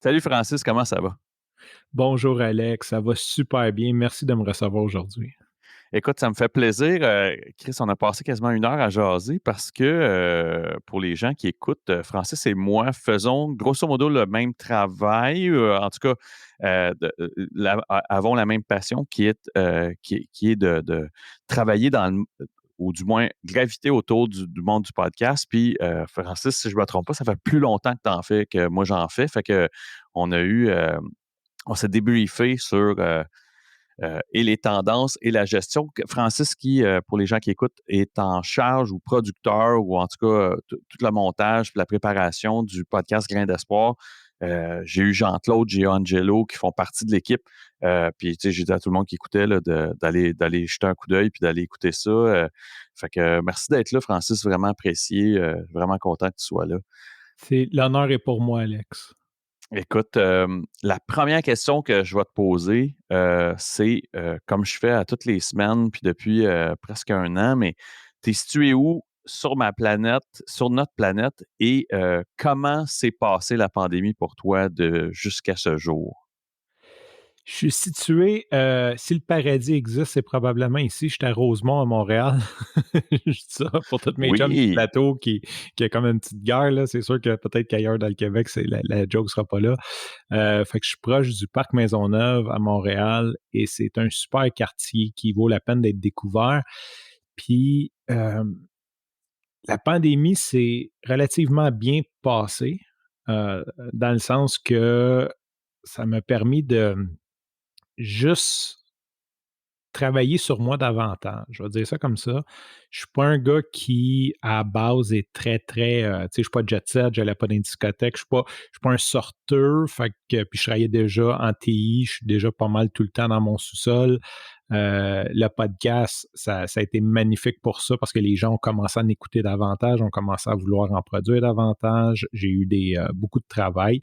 Salut Francis, comment ça va? Bonjour Alex, ça va super bien. Merci de me recevoir aujourd'hui. Écoute, ça me fait plaisir. Chris, on a passé quasiment 1 heure à jaser parce que pour les gens qui écoutent, Francis et moi faisons grosso modo le même travail, en tout cas, avons la même passion qui est de travailler ou du moins graviter autour du monde du podcast. Puis, Francis, si je ne me trompe pas, ça fait plus longtemps que tu en fais que moi j'en fais. Fait que on a eu, on s'est débriefé sur et les tendances et la gestion. Francis, qui, pour les gens qui écoutent, est en charge ou producteur ou en tout cas tout le montage et la préparation du podcast Grain d'Espoir. J'ai eu Jean-Claude, j'ai eu Angelo qui font partie de l'équipe. Puis, tu sais, j'ai dit à tout le monde qui écoutait là, d'aller jeter un coup d'œil puis d'aller écouter ça. Fait que merci d'être là, Francis, vraiment apprécié. Vraiment content que tu sois là. L'honneur est pour moi, Alex. Écoute, la première question que je vais te poser, c'est, comme je fais à toutes les semaines, puis depuis, presque 1 an, mais tu es situé où sur notre planète et comment s'est passée la pandémie pour toi de jusqu'à ce jour? Je suis situé, si le paradis existe, c'est probablement ici. Je suis à Rosemont, à Montréal. Je dis ça pour tous mes chums du Oui, plateau qui a comme une petite guerre, là. C'est sûr que peut-être qu'ailleurs dans le Québec, la joke sera pas là. Fait que je suis proche du parc Maisonneuve à Montréal et c'est un super quartier qui vaut la peine d'être découvert. Puis, la pandémie s'est relativement bien passée, dans le sens que ça m'a permis de juste travailler sur moi davantage. Je vais dire ça comme ça. Je suis pas un gars qui, à la base, est très, très, tu sais, je suis pas jet set, j'allais pas dans une discothèque, je suis pas un sorteur, fait que puis je travaillais déjà en TI, je suis déjà pas mal tout le temps dans mon sous-sol. Le podcast, ça a été magnifique pour ça parce que les gens ont commencé à en écouter davantage, ont commencé à vouloir en produire davantage. J'ai eu beaucoup de travail.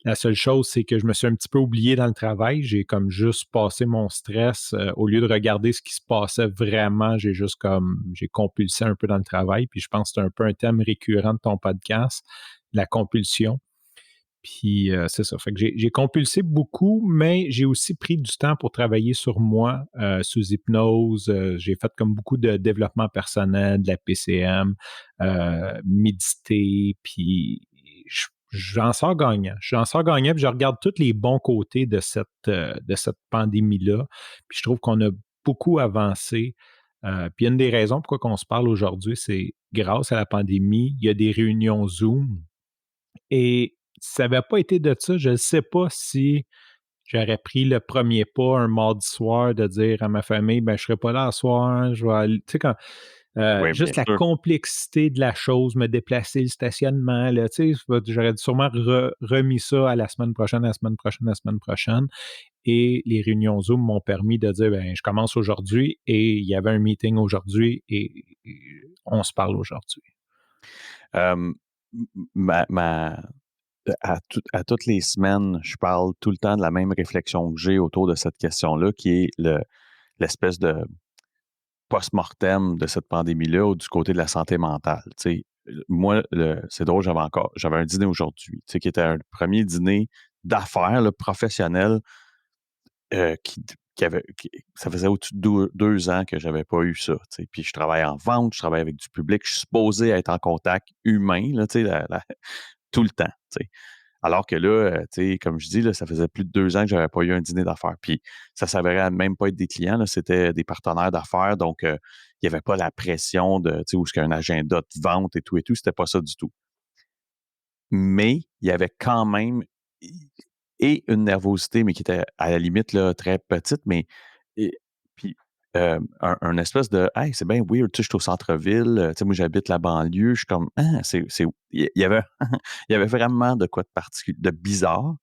La seule chose, c'est que je me suis un petit peu oublié dans le travail. J'ai comme juste passé mon stress, au lieu de regarder ce qui se passait vraiment, j'ai compulsé un peu dans le travail. Puis je pense que c'est un peu un thème récurrent de ton podcast, la compulsion. Puis c'est ça. Fait que j'ai compulsé beaucoup, mais j'ai aussi pris du temps pour travailler sur moi, sous hypnose. J'ai fait comme beaucoup de développement personnel, de la PCM, méditer, puis j'en sors gagnant. J'en sors gagnant, puis je regarde tous les bons côtés de cette pandémie-là. Puis je trouve qu'on a beaucoup avancé. Puis une des raisons pourquoi on se parle aujourd'hui, c'est grâce à la pandémie, il y a des réunions Zoom et si ça n'avait pas été de ça, je ne sais pas si j'aurais pris le premier pas un mardi soir de dire à ma famille: «Ben, je serai pas là ce soir, je vais aller» tu sais, quand oui, bien juste la sûr. complexité de la chose, me déplacer, le stationnement, là, tu sais, j'aurais sûrement remis ça à la semaine prochaine, à la semaine prochaine, à la semaine prochaine et les réunions Zoom m'ont permis de dire: «Ben, je commence aujourd'hui» et il y avait un meeting aujourd'hui et on se parle aujourd'hui. Hem, m ma ma à toutes les semaines, je parle tout le temps de la même réflexion que j'ai autour de cette question-là, qui est l'espèce de post-mortem de cette pandémie-là ou du côté de la santé mentale. Tu sais, moi, c'est drôle, j'avais un dîner aujourd'hui, tu sais, qui était un premier dîner d'affaires, là, professionnel, ça faisait au-dessus de 2 ans que j'avais pas eu ça. Tu sais. Puis je travaille en vente, je travaille avec du public, je suis supposé être en contact humain, là, tu sais, tout le temps. Tu sais. Alors que là, tu sais, comme je dis, là, ça faisait plus de 2 ans que j'avais pas eu un dîner d'affaires. Puis ça s'avérait à même pas être des clients, là, c'était des partenaires d'affaires. Donc, il y avait pas la pression de, tu sais, où est-ce qu'il y a un agenda de vente et tout. C'était pas ça du tout. Mais il y avait quand même une nervosité, mais qui était à la limite là, très petite, mais et puis, un espèce de: «Hey, c'est bien weird, tu sais, je suis au centre-ville, tu sais, moi j'habite la banlieue», je suis comme: «Ah, c'est» il y avait il y avait vraiment de quoi de bizarre.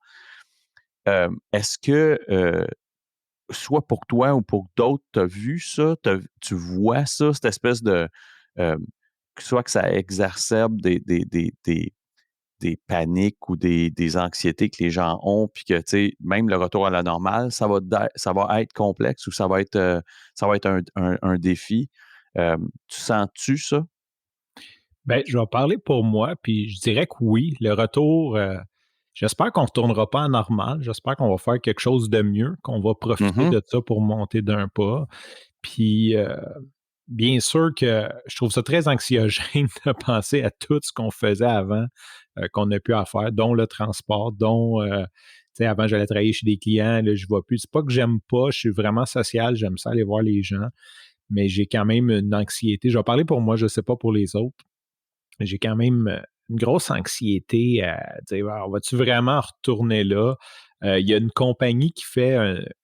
Est-ce que, soit pour toi ou pour d'autres, tu as vu ça? Tu vois ça, cette espèce de, hem, soit que ça exacerbe des paniques ou des anxiétés que les gens ont, puis que, tu sais, même le retour à la normale, ça va être complexe ou ça va être un défi. Tu sens-tu ça? Ben, je vais parler pour moi, puis je dirais que oui, le retour, J'espère qu'on ne retournera pas à normal. J'espère qu'on va faire quelque chose de mieux, qu'on va profiter Mhm. de ça pour monter d'un pas. Puis, bien sûr que je trouve ça très anxiogène de penser à tout ce qu'on faisait avant, qu'on n'a plus à faire, dont le transport, dont, tu sais, avant, j'allais travailler chez des clients, là, je ne vois plus. C'est pas que j'aime pas, je suis vraiment social, j'aime ça aller voir les gens, mais j'ai quand même une anxiété. Je vais parler pour moi, je ne sais pas pour les autres. J'ai quand même une grosse anxiété à dire: «Ah, vas-tu vraiment retourner là?» Il y a une compagnie qui fait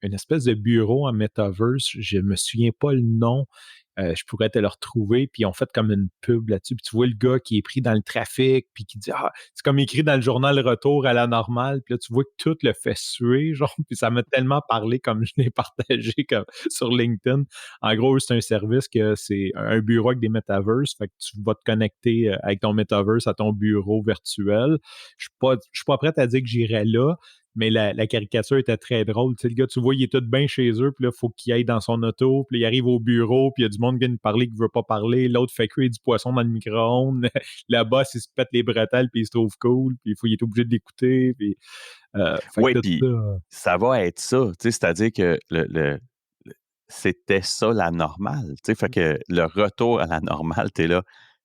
une espèce de bureau en metaverse, je me souviens pas le nom, je pourrais te le retrouver, puis ils ont fait comme une pub là-dessus, puis tu vois le gars qui est pris dans le trafic, puis qui dit: «Ah!» C'est comme écrit dans le journal Retour à la normale, puis là, tu vois que tout le fait suer, genre, puis ça m'a tellement parlé comme je l'ai partagé comme sur LinkedIn. En gros, c'est un service que c'est un bureau avec des metaverses, fait que tu vas te connecter avec ton metaverse à ton bureau virtuel. Je suis pas prêt à dire que j'irai là, mais la caricature était très drôle. Tu sais, le gars, tu vois, il est tout bien chez eux, puis là, il faut qu'il aille dans son auto, puis là, il arrive au bureau, puis il y a du monde qui vient lui parler qui veut pas parler, l'autre fait cuire du poisson dans le micro-ondes, le boss, il se pète les bretelles, puis il se trouve cool, puis il est obligé d'écouter, puis fait Oui, que tout puis ça... ça va être ça, tu sais, c'est-à-dire que c'était ça la normale, tu sais, fait que le retour à la normale, tu es là: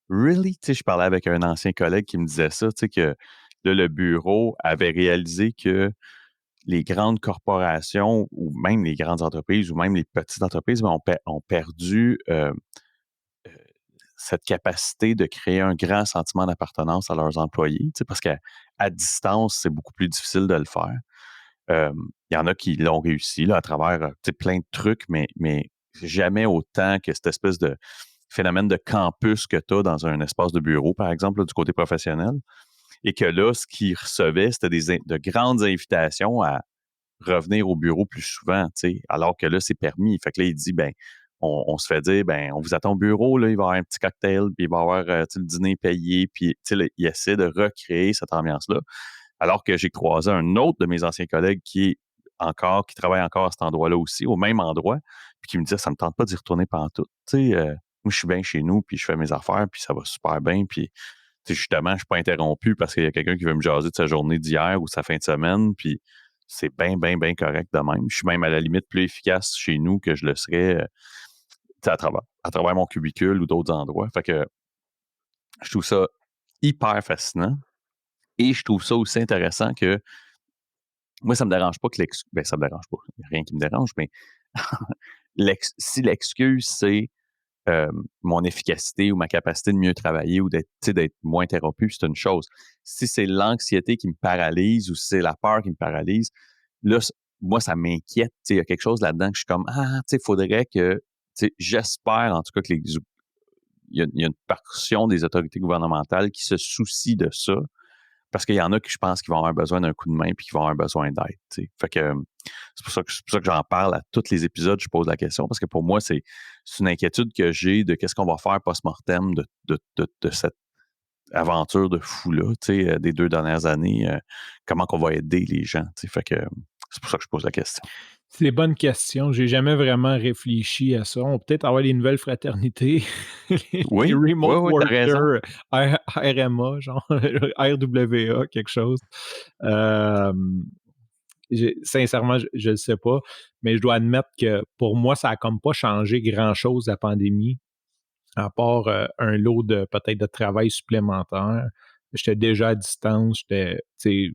«Really?» Tu sais, je parlais avec un ancien collègue qui me disait ça, tu sais, que là, le bureau avait réalisé que les grandes corporations ou même les grandes entreprises ou même les petites entreprises, ben, ont perdu, cette capacité de créer un grand sentiment d'appartenance à leurs employés, tu sais, parce qu'à distance, c'est beaucoup plus difficile de le faire. Il y en a qui l'ont réussi là, à travers tu sais, plein de trucs, mais jamais autant que cette espèce de phénomène de campus que tu as dans un espace de bureau, par exemple, là, du côté professionnel. Et que là, ce qu'ils recevaient, c'était de grandes invitations à revenir au bureau plus souvent, tu sais, alors que là, c'est permis. Fait que là, il dit, ben, on se fait dire, ben, on vous attend au bureau, là, il va y avoir un petit cocktail, puis il va y avoir tu sais, le dîner payé, puis tu sais, là, il essaie de recréer cette ambiance-là. Alors que j'ai croisé un autre de mes anciens collègues qui travaille encore à cet endroit-là aussi, au même endroit, puis qui me disait, ça me tente pas d'y retourner pantoute. Tu sais, moi, je suis bien chez nous, puis je fais mes affaires, puis ça va super bien, puis tu sais, justement, je suis pas interrompu parce qu'il y a quelqu'un qui veut me jaser de sa journée d'hier ou sa fin de semaine, puis c'est bien, bien, bien correct de même. Je suis même à la limite plus efficace chez nous que je le serais tu sais, à travers mon cubicule ou d'autres endroits. Fait que je trouve ça hyper fascinant et je trouve ça aussi intéressant que moi, ça me dérange pas que ben, ça me dérange pas. Il n'y a rien qui me dérange, mais si l'excuse, c'est mon efficacité ou ma capacité de mieux travailler ou d'être, tu sais, d'être moins interrompu, c'est une chose. Si c'est l'anxiété qui me paralyse ou si c'est la peur qui me paralyse, là, moi, ça m'inquiète. Tu sais, il y a quelque chose là-dedans que je suis comme, ah, tu sais, il faudrait que, tu sais, j'espère en tout cas que il y a une portion des autorités gouvernementales qui se soucient de ça parce qu'il y en a qui, je pense, qui vont avoir besoin d'un coup de main puis qui vont avoir besoin d'aide. Tu sais. Fait que c'est pour ça que j'en parle à tous les épisodes, je pose la question, parce que pour moi, c'est une inquiétude que j'ai de qu'est-ce qu'on va faire post-mortem de cette aventure de fou-là, tu sais, des 2 dernières années, comment qu'on va aider les gens. Tu sais. Fait que c'est pour ça que je pose la question. C'est des bonnes questions. J'ai jamais vraiment réfléchi à ça. On va peut-être avoir des nouvelles fraternités, les Oui, oui, remote oui, t'as raison. workers, RMA, genre RWA, quelque chose. Hem, sincèrement, je le sais pas, mais je dois admettre que pour moi, ça a comme pas changé grand-chose la pandémie, à part, un lot de peut-être de travail supplémentaire. J'étais déjà à distance, tu sais,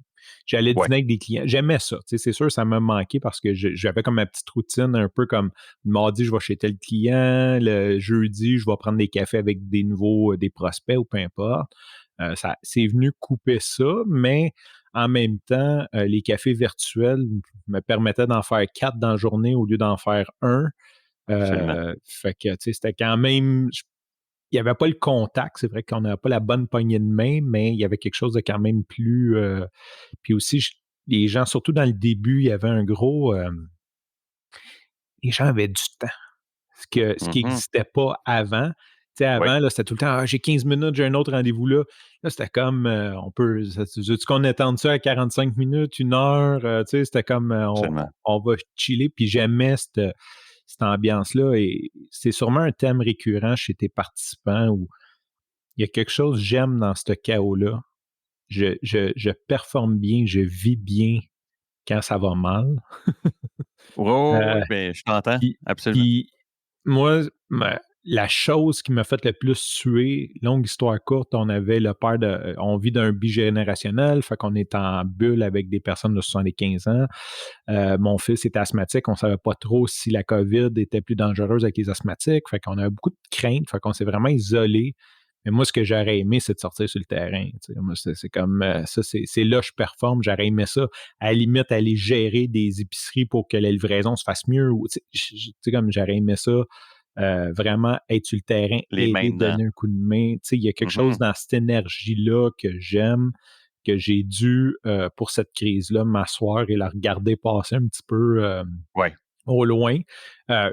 j'allais Ouais, dîner avec des clients. J'aimais ça, tu sais, c'est sûr, ça m'a manqué parce que j'avais comme ma petite routine un peu comme le mardi, je vais chez tel client, le jeudi, je vais prendre des cafés avec des nouveaux, des prospects ou peu importe. Ça c'est venu couper ça, mais en même temps, les cafés virtuels me permettaient d'en faire 4 dans la journée au lieu d'en faire un. absolument. Fait que, tu sais, c'était quand même il y avait pas le contact. C'est vrai qu'on n'avait pas la bonne poignée de main, mais il y avait quelque chose de quand même plus, puis aussi les gens, surtout dans le début, il y avait un gros, les gens avaient du temps, ce qui Mhm. n'existait pas avant. Tu sais, Oui, avant, là, c'était tout le temps: «Ah, j'ai 15 minutes, j'ai un autre rendez-vous là». Là, c'était comme, on peut ça veux-tu qu'on étende ça à 45 minutes, 1 heure? Tu sais, c'était comme, absolument. on va chiller, puis j'aimais cette ambiance-là et c'est sûrement un thème récurrent chez tes participants où il y a quelque chose que j'aime dans ce chaos-là. je performe bien, je vis bien quand ça va mal. Ouais, ouais, Euh, ouais, ben, je t'entends, puis, absolument. puis moi, la chose qui m'a fait le plus suer, longue histoire courte, on vit d'un bigénérationnel, fait qu'on est en bulle avec des personnes de 75 ans. Mon fils était asthmatique, on savait pas trop si la COVID était plus dangereuse avec les asthmatiques, fait qu'on avait beaucoup de craintes, fait qu'on s'est vraiment isolé. Mais moi, ce que j'aurais aimé, c'est de sortir sur le terrain. Moi, c'est comme ça, c'est là que je performe. J'aurais aimé ça. À la limite, aller gérer des épiceries pour que la livraison se fasse mieux. Comme j'aurais aimé ça, vraiment être sur le terrain, Les mains aider, dedans. donner un coup de main. Il y a quelque chose Mhm. dans cette énergie-là que j'aime, que j'ai dû, pour cette crise-là, m'asseoir et la regarder passer un petit peu Ouais. au loin.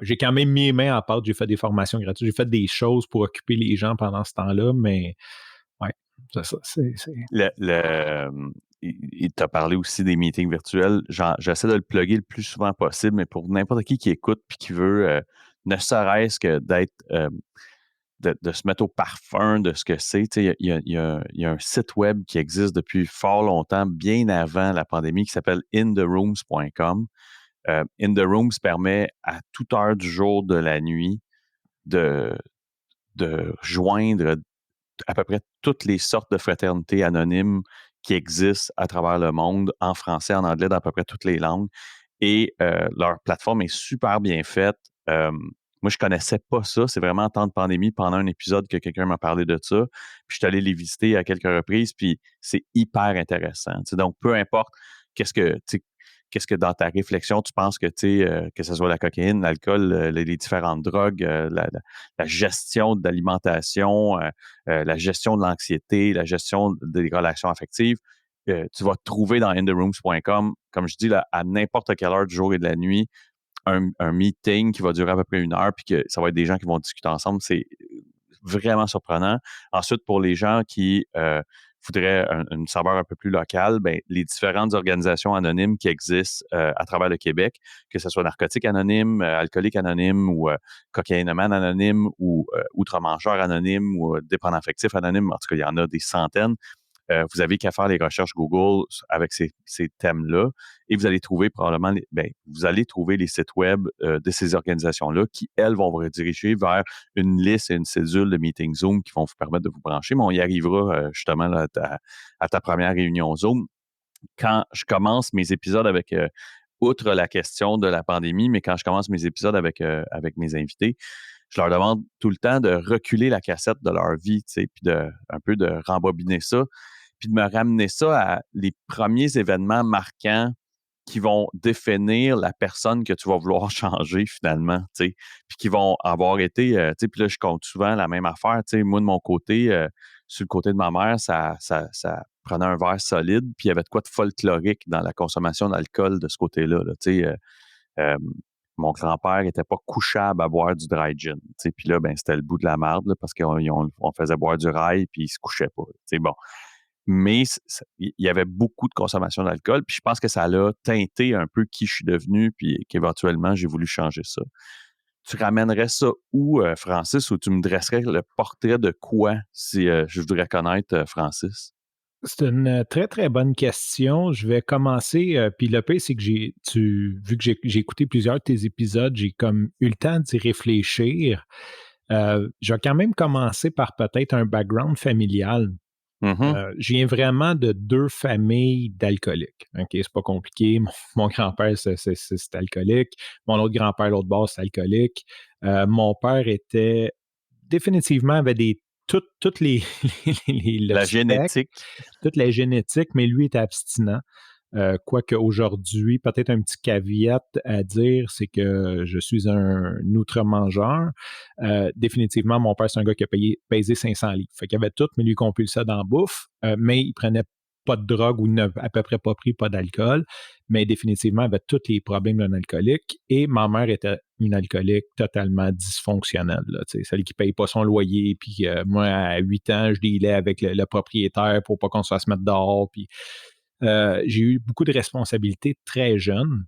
J'ai quand même mis les mains en pâte, j'ai fait des formations gratuites, j'ai fait des choses pour occuper les gens pendant ce temps-là, mais ouais, c'est ça. Il t'a parlé aussi des meetings virtuels. J'essaie de le plugger le plus souvent possible, mais pour n'importe qui écoute puis qui veut, ne serait-ce que de se mettre au parfum de ce que c'est. Tu sais, il y a un site web qui existe depuis fort longtemps, bien avant la pandémie, qui s'appelle intherooms.com. In the Rooms permet à toute heure du jour, de la nuit, de, de joindre à peu près toutes les sortes de fraternités anonymes qui existent à travers le monde, en français, en anglais, dans à peu près toutes les langues. Et leur plateforme est super bien faite. Moi, je connaissais pas ça. C'est vraiment en temps de pandémie, pendant un épisode, que quelqu'un m'a parlé de ça. Puis je suis allé les visiter à quelques reprises, puis c'est hyper intéressant. Tu sais, donc, peu importe qu'est-ce que, tu sais, qu'est-ce que dans ta réflexion, tu penses que, tu sais, que ce soit la cocaïne, l'alcool, les différentes drogues, la gestion de l'alimentation, la gestion de l'anxiété, la gestion des relations affectives, tu vas trouver dans intherooms.com, comme je dis, là, à n'importe quelle heure du jour et de la nuit, un meeting qui va durer à peu près une heure, puis que ça va être des gens qui vont discuter ensemble. C'est vraiment surprenant. Ensuite, pour les gens qui voudraient une saveur un peu plus locale, ben, les différentes organisations anonymes qui existent à travers le Québec, que ce soit Narcotique Anonyme, Alcoolique Anonyme ou Cocaïnomane Anonyme ou Outre-Mangeur Anonyme ou Dépendant affectif Anonyme, en tout cas, il y en a des centaines. Vous avez qu'à faire les recherches Google avec ces thèmes-là et vous allez trouver probablement, vous allez trouver les sites web de ces organisations-là qui, elles, vont vous rediriger vers une liste et une cédule de meeting Zoom qui vont vous permettre de vous brancher. Mais on y arrivera justement là, à ta première réunion Zoom. Quand je commence mes épisodes avec, outre la question de la pandémie, mais quand je commence mes épisodes avec mes invités, je leur demande tout le temps de reculer la cassette de leur vie, tu sais, puis un peu de rembobiner ça, puis de me ramener ça à les premiers événements marquants qui vont définir la personne que tu vas vouloir changer finalement, tu sais, puis qui vont avoir été, tu sais, puis là, je compte souvent la même affaire, tu sais, moi, de mon côté, sur le côté de ma mère, ça prenait un verre solide, puis il y avait de quoi de folklorique dans la consommation d'alcool de ce côté-là, là, tu sais, euh, mon grand-père n'était pas couchable à boire du dry gin. Puis là, ben, c'était le bout de la marde là, parce qu'on faisait boire du rye puis il se couchait pas. Bon. Mais il y avait beaucoup de consommation d'alcool. Puis je pense que ça l'a teinté un peu qui je suis devenu, puis qu'éventuellement, j'ai voulu changer ça. Tu ramènerais ça où, Francis, ou tu me dresserais le portrait de quoi si je voudrais connaître Francis? C'est une très, très bonne question. Je vais commencer, puis le pire, c'est que vu que j'ai écouté plusieurs de tes épisodes, j'ai comme eu le temps d'y réfléchir. Je vais quand même commencer par peut-être un background familial. Mhm. Je viens vraiment de 2 familles d'alcooliques. OK, c'est pas compliqué. Mon grand-père, c'est alcoolique. Mon autre grand-père, l'autre bord, c'est alcoolique. Mon père était définitivement avait toutes les le La spectre, génétique, toute la génétique, mais lui était abstinent. Quoique aujourd'hui, peut-être un petit caveat à dire, c'est que je suis un outre-mangeur. Définitivement, mon père, c'est un gars qui a pesé 500 livres. Fait qu'il avait tout, mais lui compulsait dans la bouffe, mais il prenait pas de drogue ou il n'a à peu près pas pris, pas d'alcool, mais définitivement avait tous les problèmes d'un alcoolique. Et ma mère était une alcoolique totalement dysfonctionnelle, là, celle qui paye pas son loyer. Puis moi, à 8 ans, je dealais avec le propriétaire pour pas qu'on se fasse mettre dehors. Puis j'ai eu beaucoup de responsabilités très jeune.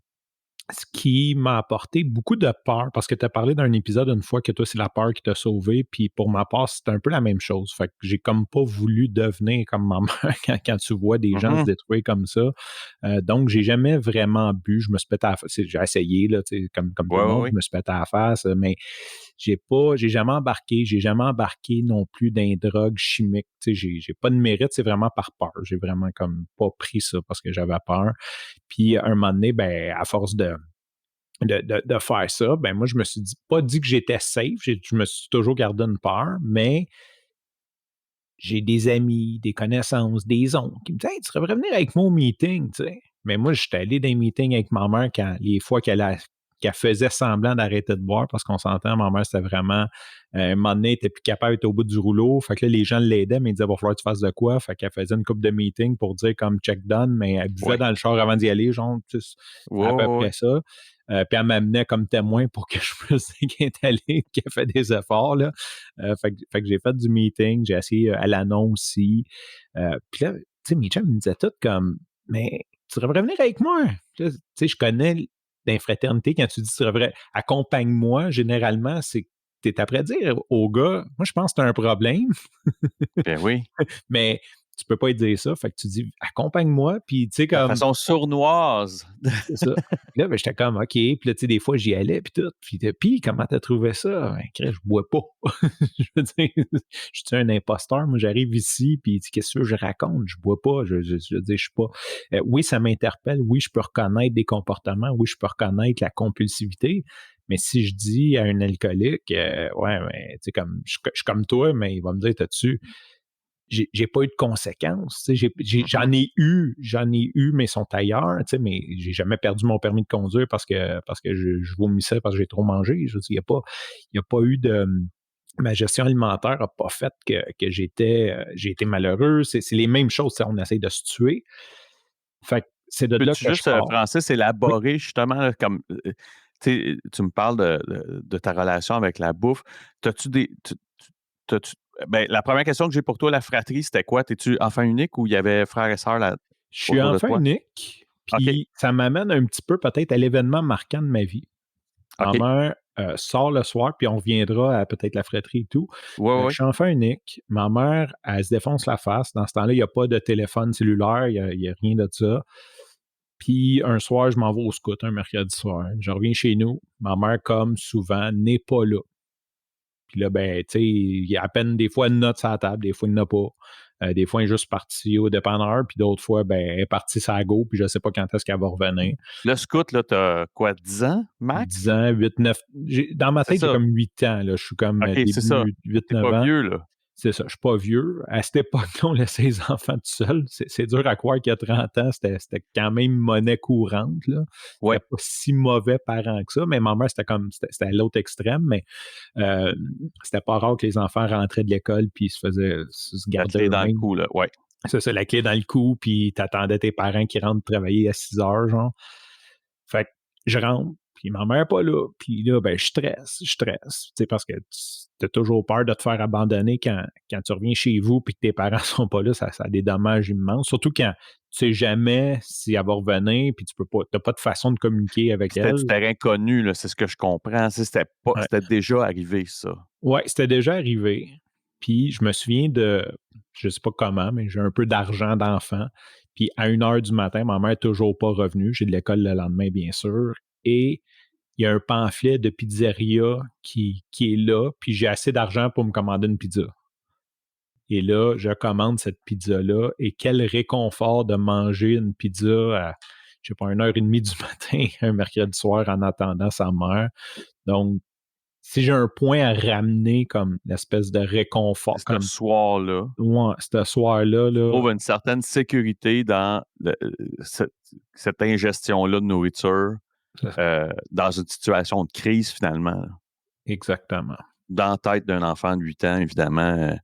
ce qui m'a apporté beaucoup de peur, parce que tu as parlé d'un épisode une fois que toi, c'est la peur qui t'a sauvé, puis pour ma part, c'est un peu la même chose. Fait que j'ai comme pas voulu devenir comme ma mère quand tu vois des gens se Mhm. détruire comme ça. Donc, j'ai jamais vraiment bu. Je me suis pété à la face. J'ai essayé, là, comme tout Ouais, le ouais, monde, ouais. je me suis pété à la face, mais j'ai jamais embarqué. J'ai jamais embarqué non plus dans les drogues chimiques. J'ai pas de mérite, c'est vraiment par peur. J'ai vraiment comme pas pris ça parce que j'avais peur. Puis, à un moment donné, ben, à force de faire ça, ben moi, je me suis pas dit que j'étais safe, je me suis toujours gardé une peur, mais j'ai des amis, des connaissances, des oncles qui me disent: «Hey, tu devrais venir avec moi au meeting», tu sais. Mais moi, j'étais allé dans les meetings avec ma mère quand les fois qu'elle faisait semblant d'arrêter de boire parce qu'on s'entend, ma mère, c'était vraiment, un moment donné, elle était plus capable, elle était au bout du rouleau. Fait que là, les gens l'aidaient, mais ils disaient: «Va falloir que tu fasses de quoi». Fait qu'elle faisait une couple de meetings pour dire comme check done, mais elle buvait Ouais. dans le char avant d'y aller, genre, tu sais, Ouais, c'est à peu ouais, près ouais. ça. Puis elle m'amenait comme témoin pour que je puisse dire qu'elle est allée, qu'elle fait des efforts, là. Fait que j'ai fait du meeting, j'ai essayé à l'annonce aussi. Puis là, tu sais, mes chums me disaient tout comme: «Mais tu devrais venir avec moi». Puis là, tu sais, je connais dans fraternité, quand tu dis tu devrais accompagne-moi, généralement, c'est que tu es après dire au gars: «Moi, je pense que tu as un problème, Ben oui. mais tu peux pas lui dire ça». Fait que tu dis: «Accompagne-moi», puis tu sais, De comme façon sournoise. c'est ça. Puis là, ben, j'étais comme OK. Puis là, tu sais, des fois, j'y allais, puis tout. Puis comment t'as trouvé ça? Ben, Chris, je bois pas. Je veux dire, je suis un imposteur. Moi, j'arrive ici, puis qu'est-ce que je raconte? Je bois pas. Je veux dire, je suis pas. Oui, ça m'interpelle. Oui, je peux reconnaître des comportements. Oui, je peux reconnaître la compulsivité. Mais si je dis à un alcoolique, ouais, mais tu sais, comme, je suis comme toi, mais il va me dire, t'as-tu, j'ai pas eu de conséquences. Tu sais, Mhm. j'en ai eu, mais ils sont ailleurs. Tu sais, mais j'ai jamais perdu mon permis de conduire parce que je vomissais parce que j'ai trop mangé. Je veux dire, il y a pas eu de ma gestion alimentaire a pas fait que j'ai été malheureux. C'est les mêmes choses. Tu sais, on essaye de se tuer. Fait que c'est de là Peux-tu que je juste, pars. Francis, Oui. élaborer justement là, comme, tu sais, tu me parles de ta relation avec la bouffe. T'as-tu des t'as-tu ben, la première question que j'ai pour toi, la fratrie, c'était quoi? T'es-tu enfant unique ou il y avait frères et sœurs là Je suis autour de enfant toi? unique, OK, puis ça m'amène un petit peu peut-être à l'événement marquant de ma vie. Ma OK. mère, sort le soir, puis on reviendra à peut-être la fratrie et tout. Ouais, ouais, Je ouais. suis enfant unique. Ma mère, elle se défonce la face. Dans ce temps-là, il y a pas de téléphone cellulaire, il y a rien de ça. Puis un soir, je m'en vais au scout, un mercredi soir. Je reviens chez nous. Ma mère, comme souvent, n'est pas là. Puis là, ben, tu sais, il y a à peine des fois une note sur la table, des fois il n'y en a pas. Des fois, elle est juste partie au dépanneur, puis d'autres fois, ben, elle est partie sur la go, puis je ne sais pas quand est-ce qu'elle va revenir. Le scout, là, t'as quoi, 10 ans 10 max? ans, 8, 9. Dans ma C'est tête, j'ai ça. comme 8 ans. Là. Je suis comme OK, c'est ça. début huit Tu neuf pas ans. vieux, là. C'est ça, je suis pas vieux. À cette époque-là, on laissait les enfants tout seuls. C'est dur à croire qu'il y a 30 ans, c'était quand même monnaie courante. Là. C'était Ouais. pas si mauvais parent que ça, mais ma mère, c'était à l'autre extrême, mais euh, c'était pas rare que les enfants rentraient de l'école puis se La gardaient clé dans le eux-mêmes. cou, là. Ouais. C'est ça, la clé dans le cou, puis t'attendais tes parents qui rentrent travailler à 6 heures, genre. Fait que je rentre, puis ma mère est pas là. Puis là, ben, je stresse. Tu sais, parce que tu as toujours peur de te faire abandonner quand tu reviens chez vous puis que tes parents sont pas là. Ça a des dommages immenses. Surtout quand tu sais jamais si elle va revenir, puis t'as pas de façon de communiquer avec C'était elle. du terrain connu, là, c'est ce que je comprends. Tu sais, Ouais. c'était déjà arrivé, ça. Ouais, c'était déjà arrivé. Puis je me souviens je sais pas comment, mais j'ai un peu d'argent d'enfant. Puis à 1 heure du matin, ma mère est toujours pas revenue. J'ai de l'école le lendemain, bien sûr. Et il y a un pamphlet de pizzeria qui est là, puis j'ai assez d'argent pour me commander une pizza. Et là, je commande cette pizza-là, et quel réconfort de manger une pizza à, je sais pas, 1 heure et demie du matin, un mercredi soir, en attendant sa mère. Donc, si j'ai un point à ramener comme l'espèce de réconfort, C'est ce comme, soir-là. ouais, ce soir-là, Tu là, trouves une certaine sécurité dans cette ingestion-là de nourriture dans une situation de crise, finalement, là. exactement. Dans la tête d'un enfant de 8 ans, évidemment,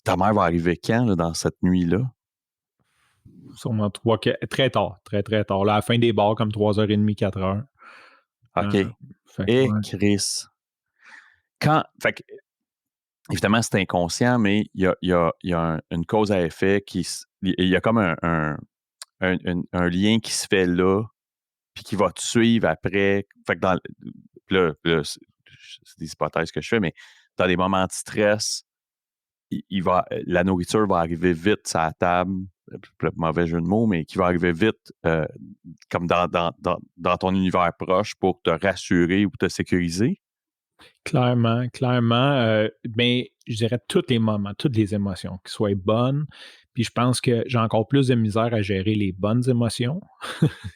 ta mère va arriver quand, là, dans cette nuit-là? Sûrement très tard, très, très tard. Là, à la fin des bars, comme 3h30, 4 heures. OK. Euh, fait que, Et ouais. Chris. Fait que, évidemment, c'est inconscient, mais il y a une cause à effet il y a comme un lien qui se fait là, puis qui va te suivre après. Fait que là, c'est des hypothèses que je fais, mais dans des moments de stress, la nourriture va arriver vite sur la table, mauvais jeu de mots, mais qui va arriver vite comme dans ton univers proche pour te rassurer ou te sécuriser. Clairement, clairement. Ben, je dirais tous les moments, toutes les émotions, qui soient bonnes. Puis je pense que j'ai encore plus de misère à gérer les bonnes émotions.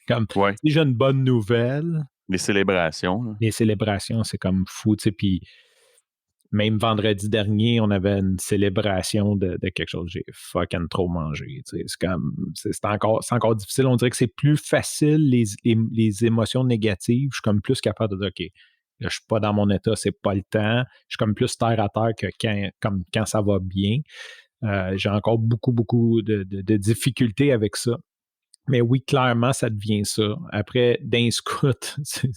Comme Ouais, si j'ai une bonne nouvelle, les célébrations, là. les célébrations, c'est comme fou, tu sais. Puis même vendredi dernier, on avait une célébration de quelque chose. J'ai fucking trop mangé. Tu sais. C'est encore difficile. On dirait que c'est plus facile, les émotions négatives. Je suis comme plus capable de dire, OK, là, je suis pas dans mon état, c'est pas le temps. Je suis comme plus terre à terre que quand ça va bien. J'ai encore beaucoup, beaucoup de difficultés avec ça. Mais oui, clairement, ça devient ça. Après, d'un scout, c'est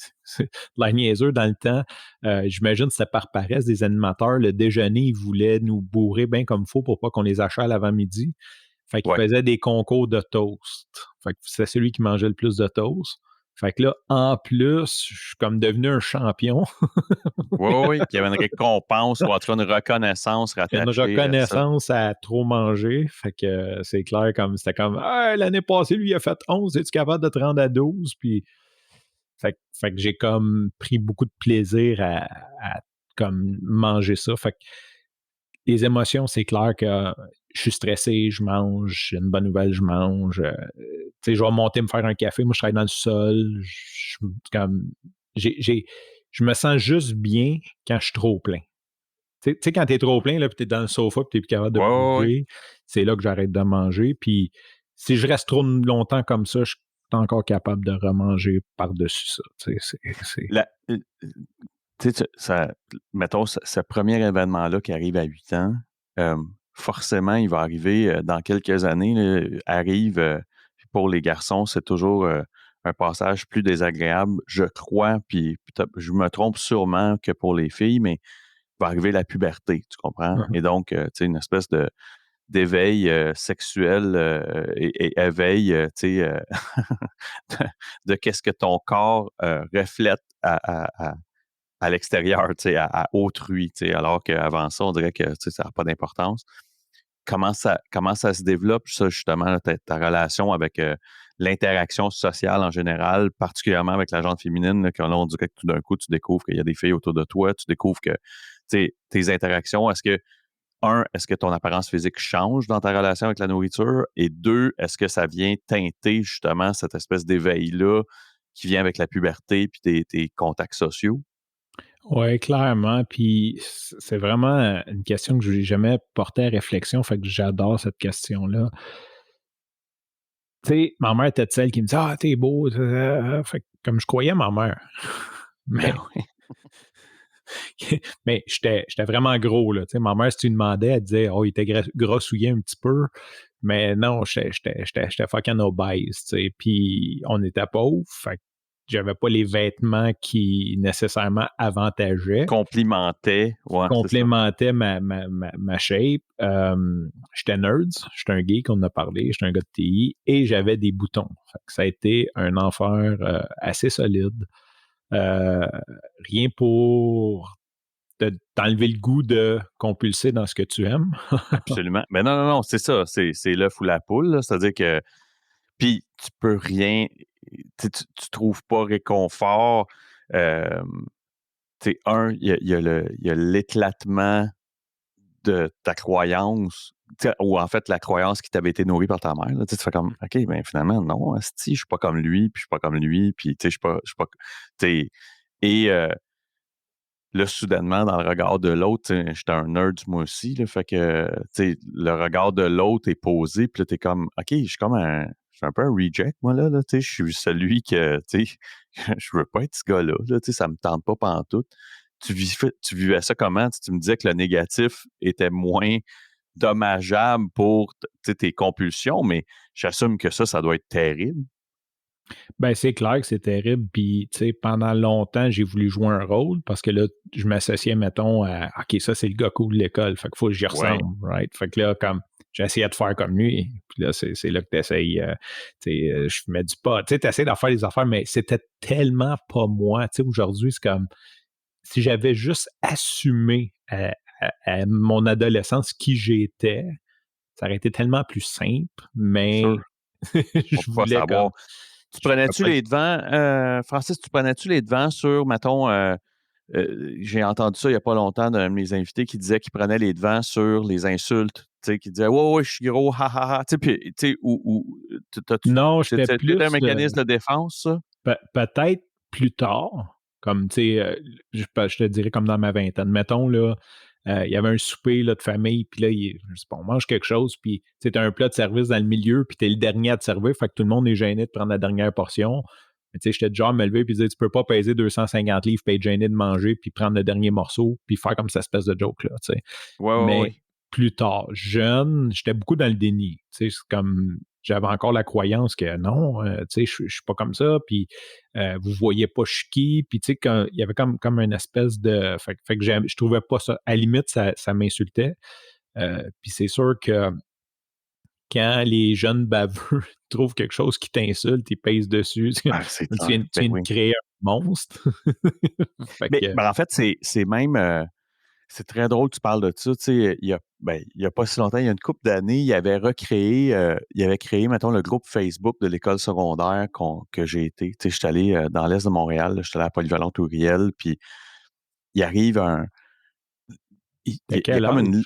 de la niaiseux dans le temps. J'imagine que c'était par paresse des animateurs. Le déjeuner, ils voulaient nous bourrer bien comme il faut pour pas qu'on les achale avant midi. Fait qu'ils Ouais. faisaient des concours de toast. Fait que c'était celui qui mangeait le plus de toast. Fait que là, en plus, je suis comme devenu un champion. Oui, oui, oui. Puis il y avait une récompense ou en tout cas une reconnaissance Il y a une rattachée à ça. reconnaissance à trop manger. Fait que c'est clair, comme c'était comme hey, l'année passée, lui, il a fait 11, es-tu capable de te rendre à 12? Puis fait que j'ai comme pris beaucoup de plaisir à comme manger ça. Fait que les émotions, c'est clair que je suis stressé, je mange, j'ai une bonne nouvelle, je mange. Tu sais, je vais monter me faire un café, moi je travaille dans le sol. Comme, je me sens juste bien quand je suis trop plein. Tu sais, quand t'es trop plein, là, puis t'es dans le sofa, puis t'es plus capable de Oui, oui, oui. bouger, c'est là que j'arrête de manger. Puis si je reste trop longtemps comme ça, je suis encore capable de remanger par-dessus ça. Tu sais, Tu sais, mettons, ce premier événement-là qui arrive à 8 ans, euh, forcément, il va arriver dans quelques années, là, arrive, pour les garçons, c'est toujours un passage plus désagréable, je crois, puis peut-être, je me trompe sûrement que pour les filles, mais va arriver la puberté, tu comprends? Mhm. Et donc, tu sais, une espèce d'éveil sexuel et éveil, tu sais, de, de qu'est-ce que ton corps reflète à l'extérieur, tu sais, à autrui, tu sais, alors qu'avant ça, on dirait que, tu sais, ça n'a pas d'importance. Comment ça se développe, ça, justement, là, ta relation avec l'interaction sociale en général, particulièrement avec la gente féminine, là, quand là, on dirait que tout d'un coup, tu découvres qu'il y a des filles autour de toi, tu découvres que, tu sais, tes interactions, est-ce que ton apparence physique change dans ta relation avec la nourriture? Et deux, est-ce que ça vient teinter, justement, cette espèce d'éveil-là qui vient avec la puberté puis tes contacts sociaux? Ouais, clairement. Puis c'est vraiment une question que je n'ai jamais portée à réflexion, fait que j'adore cette question-là. Tu sais, ma mère était de celle qui me dit ah, t'es beau. Fait que comme je croyais ma mère. Ben Mais oui. mais j'étais vraiment gros, là. Tu sais, ma mère, si tu lui demandais, elle disait, oh, il était grossouillet un petit peu. Mais non, j'étais fucking obèse, tu sais. Puis on était pauvres, fait que j'avais pas les vêtements qui nécessairement avantageaient, Complimentait, ouais, c'est ça. complémentaient ma shape. J'étais nerd, j'étais un geek, on en a parlé, j'étais un gars de TI, et j'avais des boutons. Fait que ça a été un enfer assez solide. Euh, Rien pour t'enlever le goût de compulser dans ce que tu aimes. Absolument. Mais non, non, non, c'est ça. C'est l'œuf ou la poule, là. C'est-à-dire que. Puis, tu peux rien. Tu trouves pas réconfort. Euh, tu sais, il y a l'éclatement de ta croyance, tu sais, ou en fait, la croyance qui t'avait été nourrie par ta mère. Là. Tu sais, tu fais comme, OK, ben finalement, non, asti, je suis pas comme lui, puis je suis pas comme lui, puis tu sais, je suis pas. Tu sais, et là, soudainement, dans le regard de l'autre, tu sais, j'étais un nerd moi aussi, là, fait que, tu sais, le regard de l'autre est posé, puis là, t'es comme, OK, je suis un peu un reject, moi, là, tu sais, je suis celui que, tu sais, je veux pas être ce gars-là, là, tu sais, ça me tente pas pantoute. Tu vivais ça comment? Tu me disais que le négatif était moins dommageable pour, tu sais, tes compulsions, mais j'assume que ça doit être terrible. Ben, c'est clair que c'est terrible. Puis, tu sais, pendant longtemps, j'ai voulu jouer un rôle parce que là, je m'associais, mettons, à OK, ça, c'est le gars cool de l'école. Fait qu'il faut que j'y Ouais, ressemble, right? Fait que là, comme j'essayais de faire comme lui. Puis là, c'est là que t'essayes, je fumais du pot. Tu sais, t'essayes d'en faire des affaires, mais c'était tellement pas moi. Tu sais, aujourd'hui, c'est comme si j'avais juste assumé à mon adolescence qui j'étais, ça aurait été tellement plus simple, C'est sûr. mais On je peut pas voulais savoir. comme. Tu Je pouvais prenais-tu pas. les devants, Francis, tu prenais-tu les devants sur, mettons, j'ai entendu ça il n'y a pas longtemps d'un de mes invités qui disait qu'il prenait les devants sur les insultes, tu sais, qui disait ouais, ouais, je suis gros, ha, ha, ha. Tu sais, puis, tu sais, Non, j'étais c'était un plus. mécanisme de défense, ça? Peut-être plus tard, comme, tu sais, je te dirais comme dans ma vingtaine. Mettons, là, il y avait un souper là, de famille, puis là, je sais pas, on mange quelque chose, puis tu as un plat de service dans le milieu, puis tu es le dernier à te servir, fait que tout le monde est gêné de prendre la dernière portion. Mais tu sais, j'étais du genre à me lever puis dire, tu peux pas peser 250 livres, puis être gêné de manger, puis prendre le dernier morceau, puis faire comme cette espèce de joke-là, tu sais. Ouais, ouais, Mais ouais. plus tard, jeune, j'étais beaucoup dans le déni. Tu sais, c'est comme j'avais encore la croyance que non, tu sais, je suis pas comme ça, puis vous voyez pas je suis qui, puis tu sais, il y avait comme une espèce de. Fait que je trouvais pas ça. À la limite, ça m'insultait. Puis c'est sûr que quand les jeunes baveux trouvent quelque chose qui t'insulte, ils pèsent dessus. Tu Ah, c'est viens, clair. tu Ben viens de oui. créer un monstre. Fait Mais que. ben, en fait, c'est même, c'est très drôle que tu parles de ça. Tu sais, il y a pas si longtemps, il y a une couple d'années, il avait créé, mettons, le groupe Facebook de l'école secondaire que j'ai été. Tu sais, je suis allé dans l'est de Montréal, je suis allé à la Polyvalente Ouvrière, puis il arrive T'as il y a quel comme une, âge?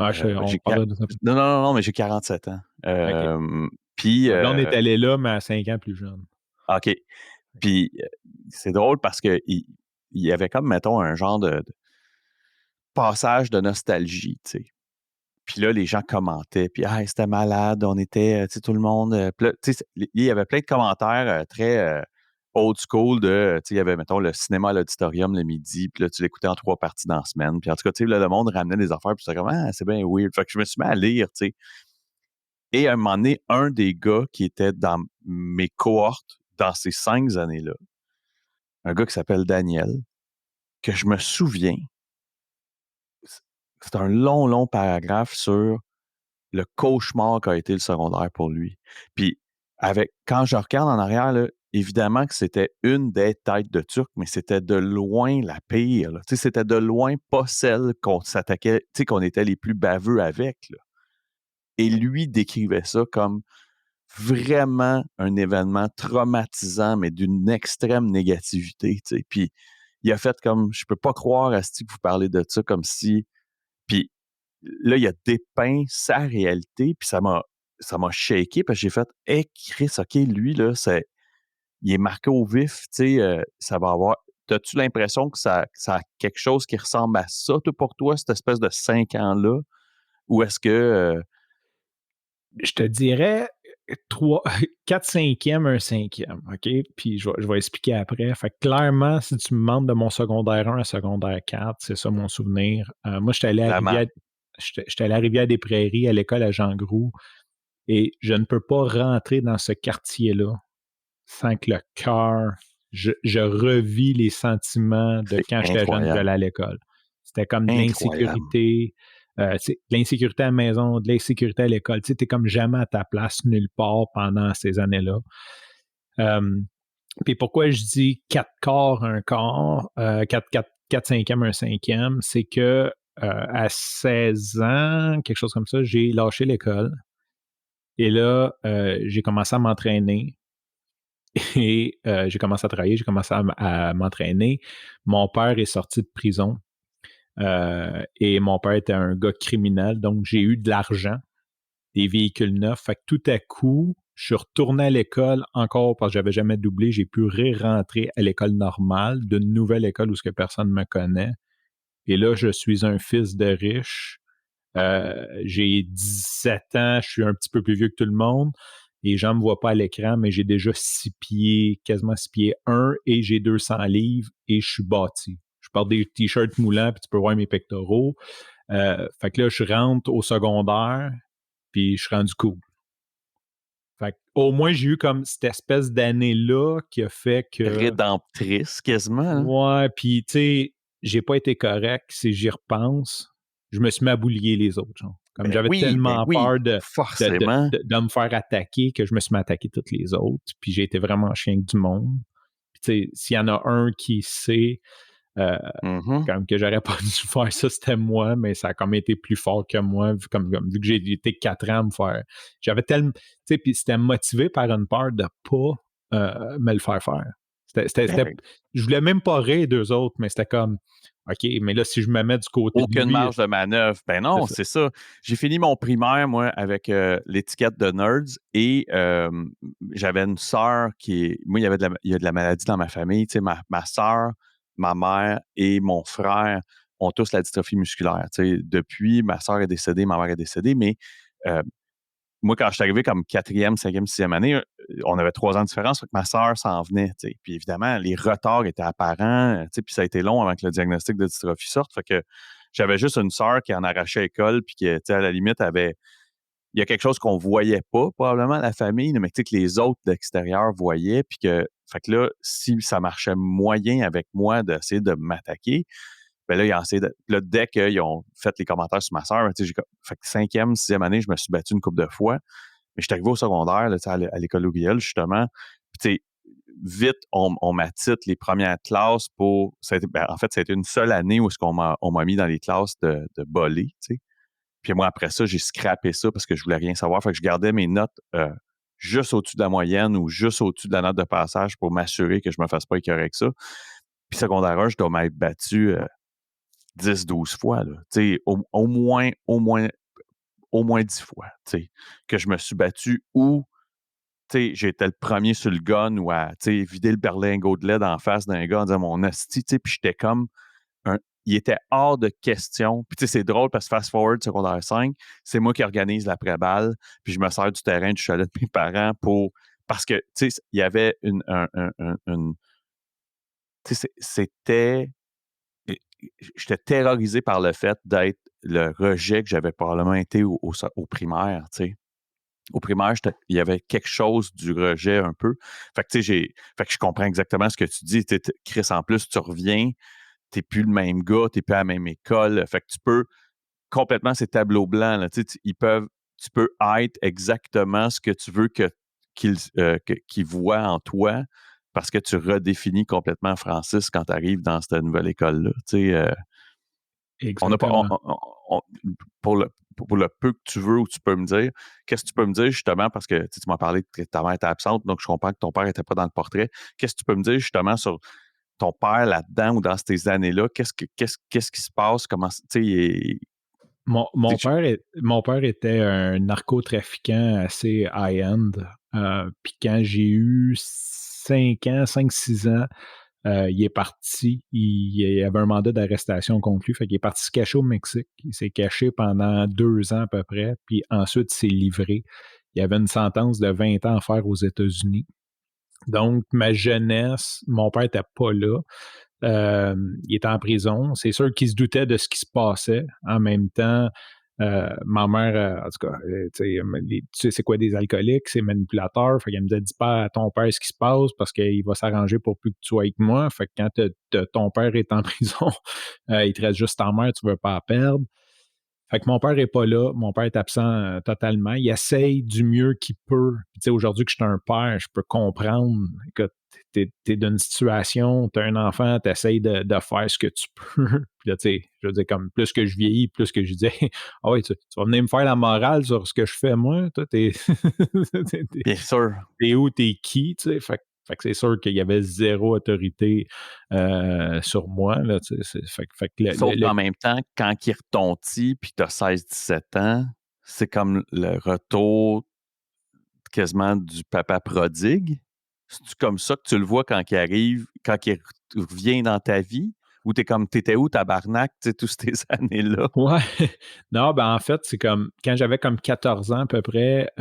Ah, on j'ai, parle de ça. non, non, non, non, mais j'ai 47 ans. OK. Puis, Ma blonde est allée là, mais à 5 ans plus jeune. OK. Puis, c'est drôle parce que il y avait comme, mettons, un genre de passage de nostalgie, tu sais. Puis là, les gens commentaient, puis ah, c'était malade, on était, tu sais, tout le monde. Puis là, tu sais, il y avait plein de commentaires très old school de, tu sais, il y avait, mettons, le cinéma à l'auditorium le midi, puis là, tu l'écoutais en 3 parties dans la semaine. Puis en tout cas, tu sais, là, le monde ramenait des affaires, puis c'était comme, ah, c'est bien weird. Fait que je me suis mis à lire, tu sais. Et à un moment donné, un des gars qui était dans mes cohortes dans ces 5 années-là, un gars qui s'appelle Daniel, que je me souviens, c'est un long, long paragraphe sur le cauchemar qu'a été le secondaire pour lui. Puis, quand je regarde en arrière, là, évidemment que c'était une des têtes de Turc, mais c'était de loin la pire. Là. Tu sais, c'était de loin pas celle qu'on s'attaquait, tu sais, qu'on était les plus baveux avec. Là. Et lui décrivait ça comme vraiment un événement traumatisant, mais d'une extrême négativité. Tu sais. Puis, il a fait comme, je peux pas croire à ce que vous parlez de ça comme si. Puis, là, il a dépeint sa réalité, puis ça m'a shaké parce que j'ai fait hey, Chris, OK, lui, là, il est marqué au vif, tu sais, ça va avoir. T'as-tu l'impression que ça a quelque chose qui ressemble à ça, toi, pour toi, cette espèce de 5 ans-là? Ou est-ce que. Je te dirais 3, 4 cinquièmes, un cinquième, OK? Puis je vais expliquer après. Fait que clairement, si tu me demandes de mon secondaire 1 à secondaire 4, c'est ça mon souvenir. Moi, Vraiment, j'étais allé à Rivière-des-Prairies, à l'école à Jean Groux, et je ne peux pas rentrer dans ce quartier-là sans que le cœur, je revis les sentiments de c'est quand j'étais jeune, puis incroyable. j'allais à l'école. C'était comme de Incroyable. l'insécurité, de l'insécurité à la maison, de l'insécurité à l'école. Tu sais, t'es comme jamais à ta place nulle part pendant ces années-là. Puis pourquoi je dis 4 quarts, un quart, 4 cinquièmes, un cinquième, c'est que à 16 ans, quelque chose comme ça, j'ai lâché l'école. Et là, j'ai commencé à m'entraîner et j'ai commencé à travailler, j'ai commencé à m'entraîner. Mon père est sorti de prison et mon père était un gars criminel, donc j'ai eu de l'argent, des véhicules neufs. Fait que tout à coup, je suis retourné à l'école encore parce que j'avais jamais doublé. J'ai pu rentrer à l'école normale, d'une nouvelle école où ce que personne ne me connaît. Et là, je suis un fils de riche. J'ai 17 ans, je suis un petit peu plus vieux que tout le monde. Les gens ne me voient pas à l'écran, mais j'ai déjà 6 pieds, quasiment 6 pieds 1 et j'ai 200 livres et je suis bâti. Je porte des t-shirts moulants puis tu peux voir mes pectoraux. Fait que là, je rentre au secondaire puis je suis rendu cool. Fait que, au moins, j'ai eu comme cette espèce d'année-là qui a fait que, Rédemptrice, quasiment. Hein? ouais, puis tu sais, j'ai pas été correct si j'y repense. Je me suis mis à boulier les autres, genre. Comme j'avais Ben tellement oui, peur forcément. de me faire attaquer que je me suis mis à attaquer toutes les autres. Puis j'ai été vraiment chien du monde. Puis tu sais, s'il y en a un qui sait Mhm. comme que j'aurais pas dû faire ça, c'était moi, mais ça a comme été plus fort que moi, vu que j'ai été 4 ans à me faire. J'avais tellement. Tu sais, puis c'était motivé par une peur de pas me le faire faire. Ben, Je voulais même pas rire d'eux autres, mais c'était comme OK, mais là, si je me mets du côté de aucune lui, marge de manœuvre. Ben c'est non, ça. c'est ça. J'ai fini mon primaire, moi, avec l'étiquette de nerds et j'avais une sœur qui est. Moi, il y a de la maladie dans ma famille. Tu sais, ma sœur, ma mère et mon frère ont tous la dystrophie musculaire. Tu sais, depuis, ma sœur est décédée, ma mère est décédée, mais euh, moi, quand je suis arrivé comme quatrième, cinquième, sixième année, on avait 3 ans de différence, fait que ma sœur s'en venait. Tu sais. Puis évidemment, les retards étaient apparents, tu sais, puis ça a été long avant que le diagnostic de dystrophie sorte. Fait que j'avais juste une sœur qui en arrachait à l'école, puis qui, tu sais, à la limite, avait. Il y a quelque chose qu'on voyait pas, probablement, à la famille, mais tu sais, que les autres de l'extérieur voyaient, puis que. Fait que là, si ça marchait moyen avec moi d'essayer de m'attaquer, ben là, ils ont essayé de. Là, dès qu'ils ont fait les commentaires sur ma sœur, tu sais, fait que cinquième, sixième année, je me suis battu une couple de fois. Mais je suis arrivé au secondaire, là, à l'école Louis-Gaël, justement. Puis, tu sais, vite, on m'attitre les premières classes pour. En fait, ça a été une seule année où on m'a mis dans les classes de bolé, tu sais. Puis moi, après ça, j'ai scrappé ça parce que je voulais rien savoir. Fait que je gardais mes notes juste au-dessus de la moyenne ou juste au-dessus de la note de passage pour m'assurer que je me fasse pas écœurer avec ça. Puis secondaire 1, je dois m'être battu 10-12 fois, là. Tu sais, au moins 10 fois, tu sais, que je me suis battu ou, tu sais, j'ai été le premier sur le gun ou à, tu sais, vider le berlingot de lait en face d'un gars en disant mon asti, tu sais, puis j'étais comme il était hors de question. Puis tu sais, c'est drôle parce que fast forward secondaire 5, c'est moi qui organise l'après-balle, puis je me sers du terrain du chalet de mes parents parce que, tu sais, il y avait tu sais, c'était j'étais terrorisé par le fait d'être le rejet que j'avais probablement été au primaire, tu sais. Au primaire, il y avait quelque chose du rejet un peu. Fait que, tu sais, fait que je comprends exactement ce que tu dis. Chris, en plus, tu reviens, t'es plus le même gars, t'es plus à la même école. Fait que tu peux complètement ces tableaux blancs, là, tu peux être exactement ce que tu veux qu'ils voient en toi parce que tu redéfinis complètement Francis quand tu arrives dans cette nouvelle école-là. Tu sais, on n'a pas, Exactement. on- pour le peu que tu veux ou tu peux me dire, qu'est-ce que tu peux me dire justement, parce que tu m'as parlé que ta mère était absente, donc je comprends que ton père n'était pas dans le portrait. Qu'est-ce que tu peux me dire justement sur ton père là-dedans ou dans ces années-là? Qu'est-ce qui se passe? Comment, tu sais, Mon père était un narcotrafiquant assez high-end. Puis quand j'ai eu 5 ans, 5-6 ans, il est parti. Il avait un mandat d'arrestation contre lui. Fait qu'il est parti se cacher au Mexique. Il s'est caché pendant 2 ans à peu près. Puis ensuite, il s'est livré. Il y avait une sentence de 20 ans à faire aux États-Unis. Donc, ma jeunesse, mon père n'était pas là. Il était en prison. C'est sûr qu'il se doutait de ce qui se passait. En même temps, ma mère, en tout cas, tu sais, c'est quoi des alcooliques, c'est manipulateur. Fait qu'elle me disait, dis pas à ton père ce qui se passe parce qu'il va s'arranger pour plus que tu sois avec moi. Fait que quand ton père est en prison, il te reste juste ta mère, tu veux pas la perdre. Fait que mon père est pas là, mon père est absent totalement. Il essaye du mieux qu'il peut. Puis, tu sais, aujourd'hui que je suis un père, je peux comprendre que t'es d'une situation, t'as un enfant, t'essayes de faire ce que tu peux. Puis là, tu sais, je veux dire, comme plus que je vieillis, plus que je dis, ah oui, tu vas venir me faire la morale sur ce que je fais, moi. Toi, bien sûr. t'es où, t'es qui, tu sais. Fait que c'est sûr qu'il y avait zéro autorité sur moi, là, tu sais. Fait que Sauf qu'en même temps, quand il retontit puis tu as 16-17 ans, c'est comme le retour quasiment du papa prodigue. C'est comme ça que tu le vois quand il arrive, quand il revient dans ta vie? Ou t'es comme, t'étais où, tabarnak, tu sais, toutes ces années-là? Ouais. Non, ben, en fait, c'est comme quand j'avais comme 14 ans à peu près,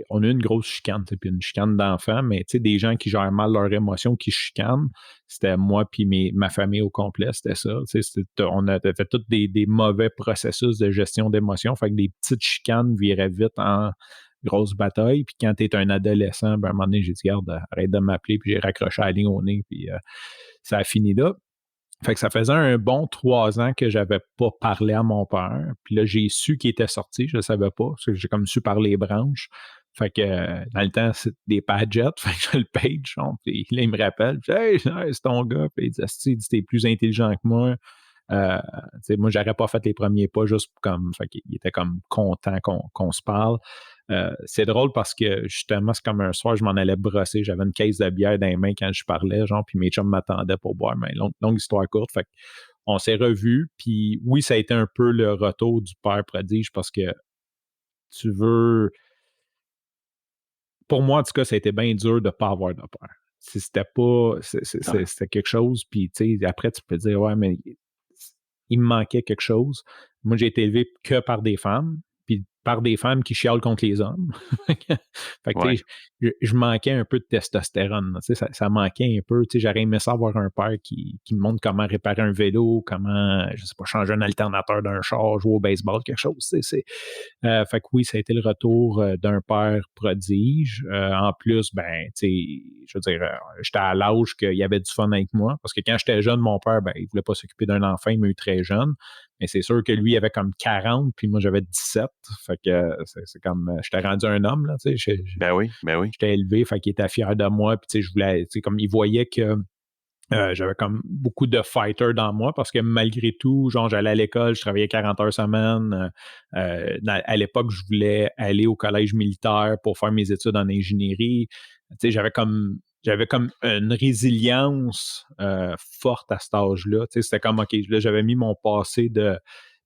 on a eu une grosse chicane, tu sais, puis une chicane d'enfants, mais tu sais, des gens qui gèrent mal leurs émotions, qui chicanent, c'était moi puis ma famille au complet, c'était ça. Tu sais, on a fait tous des mauvais processus de gestion d'émotions, fait que des petites chicanes viraient vite en grosse bataille. Puis quand tu es un adolescent, ben, à un moment donné, j'ai dit, garde, arrête de m'appeler, puis j'ai raccroché la ligne au nez, puis ça a fini là. Fait que ça faisait un bon 3 ans que j'avais pas parlé à mon père. Puis là, j'ai su qu'il était sorti, je le savais pas, parce que j'ai comme su par les branches. Fait que dans le temps, c'est des Padgets, fait que je le page, genre, puis là, il me rappelle, puis, hey, c'est ton gars, puis il dit, asti, il dit, t'es plus intelligent que moi. Euh, moi, j'aurais pas fait les premiers pas juste comme. Fait qu'il était comme content qu'on se parle. C'est drôle parce que justement, c'est comme un soir, je m'en allais brosser. J'avais une caisse de bière dans les mains quand je parlais, genre, puis mes chums m'attendaient pour boire. Mais longue histoire courte. Fait on s'est revus, puis oui, ça a été un peu le retour du père prodige parce que tu veux. Pour moi, en tout cas, ça a été bien dur de ne pas avoir de père. Si c'était pas. Ouais. C'était quelque chose, puis tu sais, après, tu peux dire, ouais, mais il me manquait quelque chose. Moi, j'ai été élevé que par des femmes, puis par des femmes qui chialent contre les hommes. Fait que, tu Ouais. sais, je manquais un peu de testostérone. Tu sais, ça manquait un peu. Tu sais, j'aurais aimé ça avoir un père qui me montre comment réparer un vélo, comment, je sais pas, changer un alternateur d'un char, jouer au baseball, quelque chose. Fait que oui, ça a été le retour d'un père prodige. En plus, ben, tu sais, je veux dire, j'étais à l'âge qu'il y avait du fun avec moi. Parce que quand j'étais jeune, mon père, ben, il voulait pas s'occuper d'un enfant, il m'a eu très jeune. Mais c'est sûr que lui, il avait comme 40, puis moi, j'avais 17. Fait que c'est comme, j'étais rendu un homme, là, tu sais. Ben oui, ben oui. J'étais élevé, fait qu'il était fier de moi. Puis, tu sais, je voulais, tu sais, comme il voyait que j'avais comme beaucoup de fighter dans moi parce que malgré tout, genre, j'allais à l'école, je travaillais 40 heures semaine. À l'époque, je voulais aller au collège militaire pour faire mes études en ingénierie. Tu sais, j'avais comme une résilience forte à cet âge-là. Tu sais, c'était comme, OK, là, j'avais mis mon passé de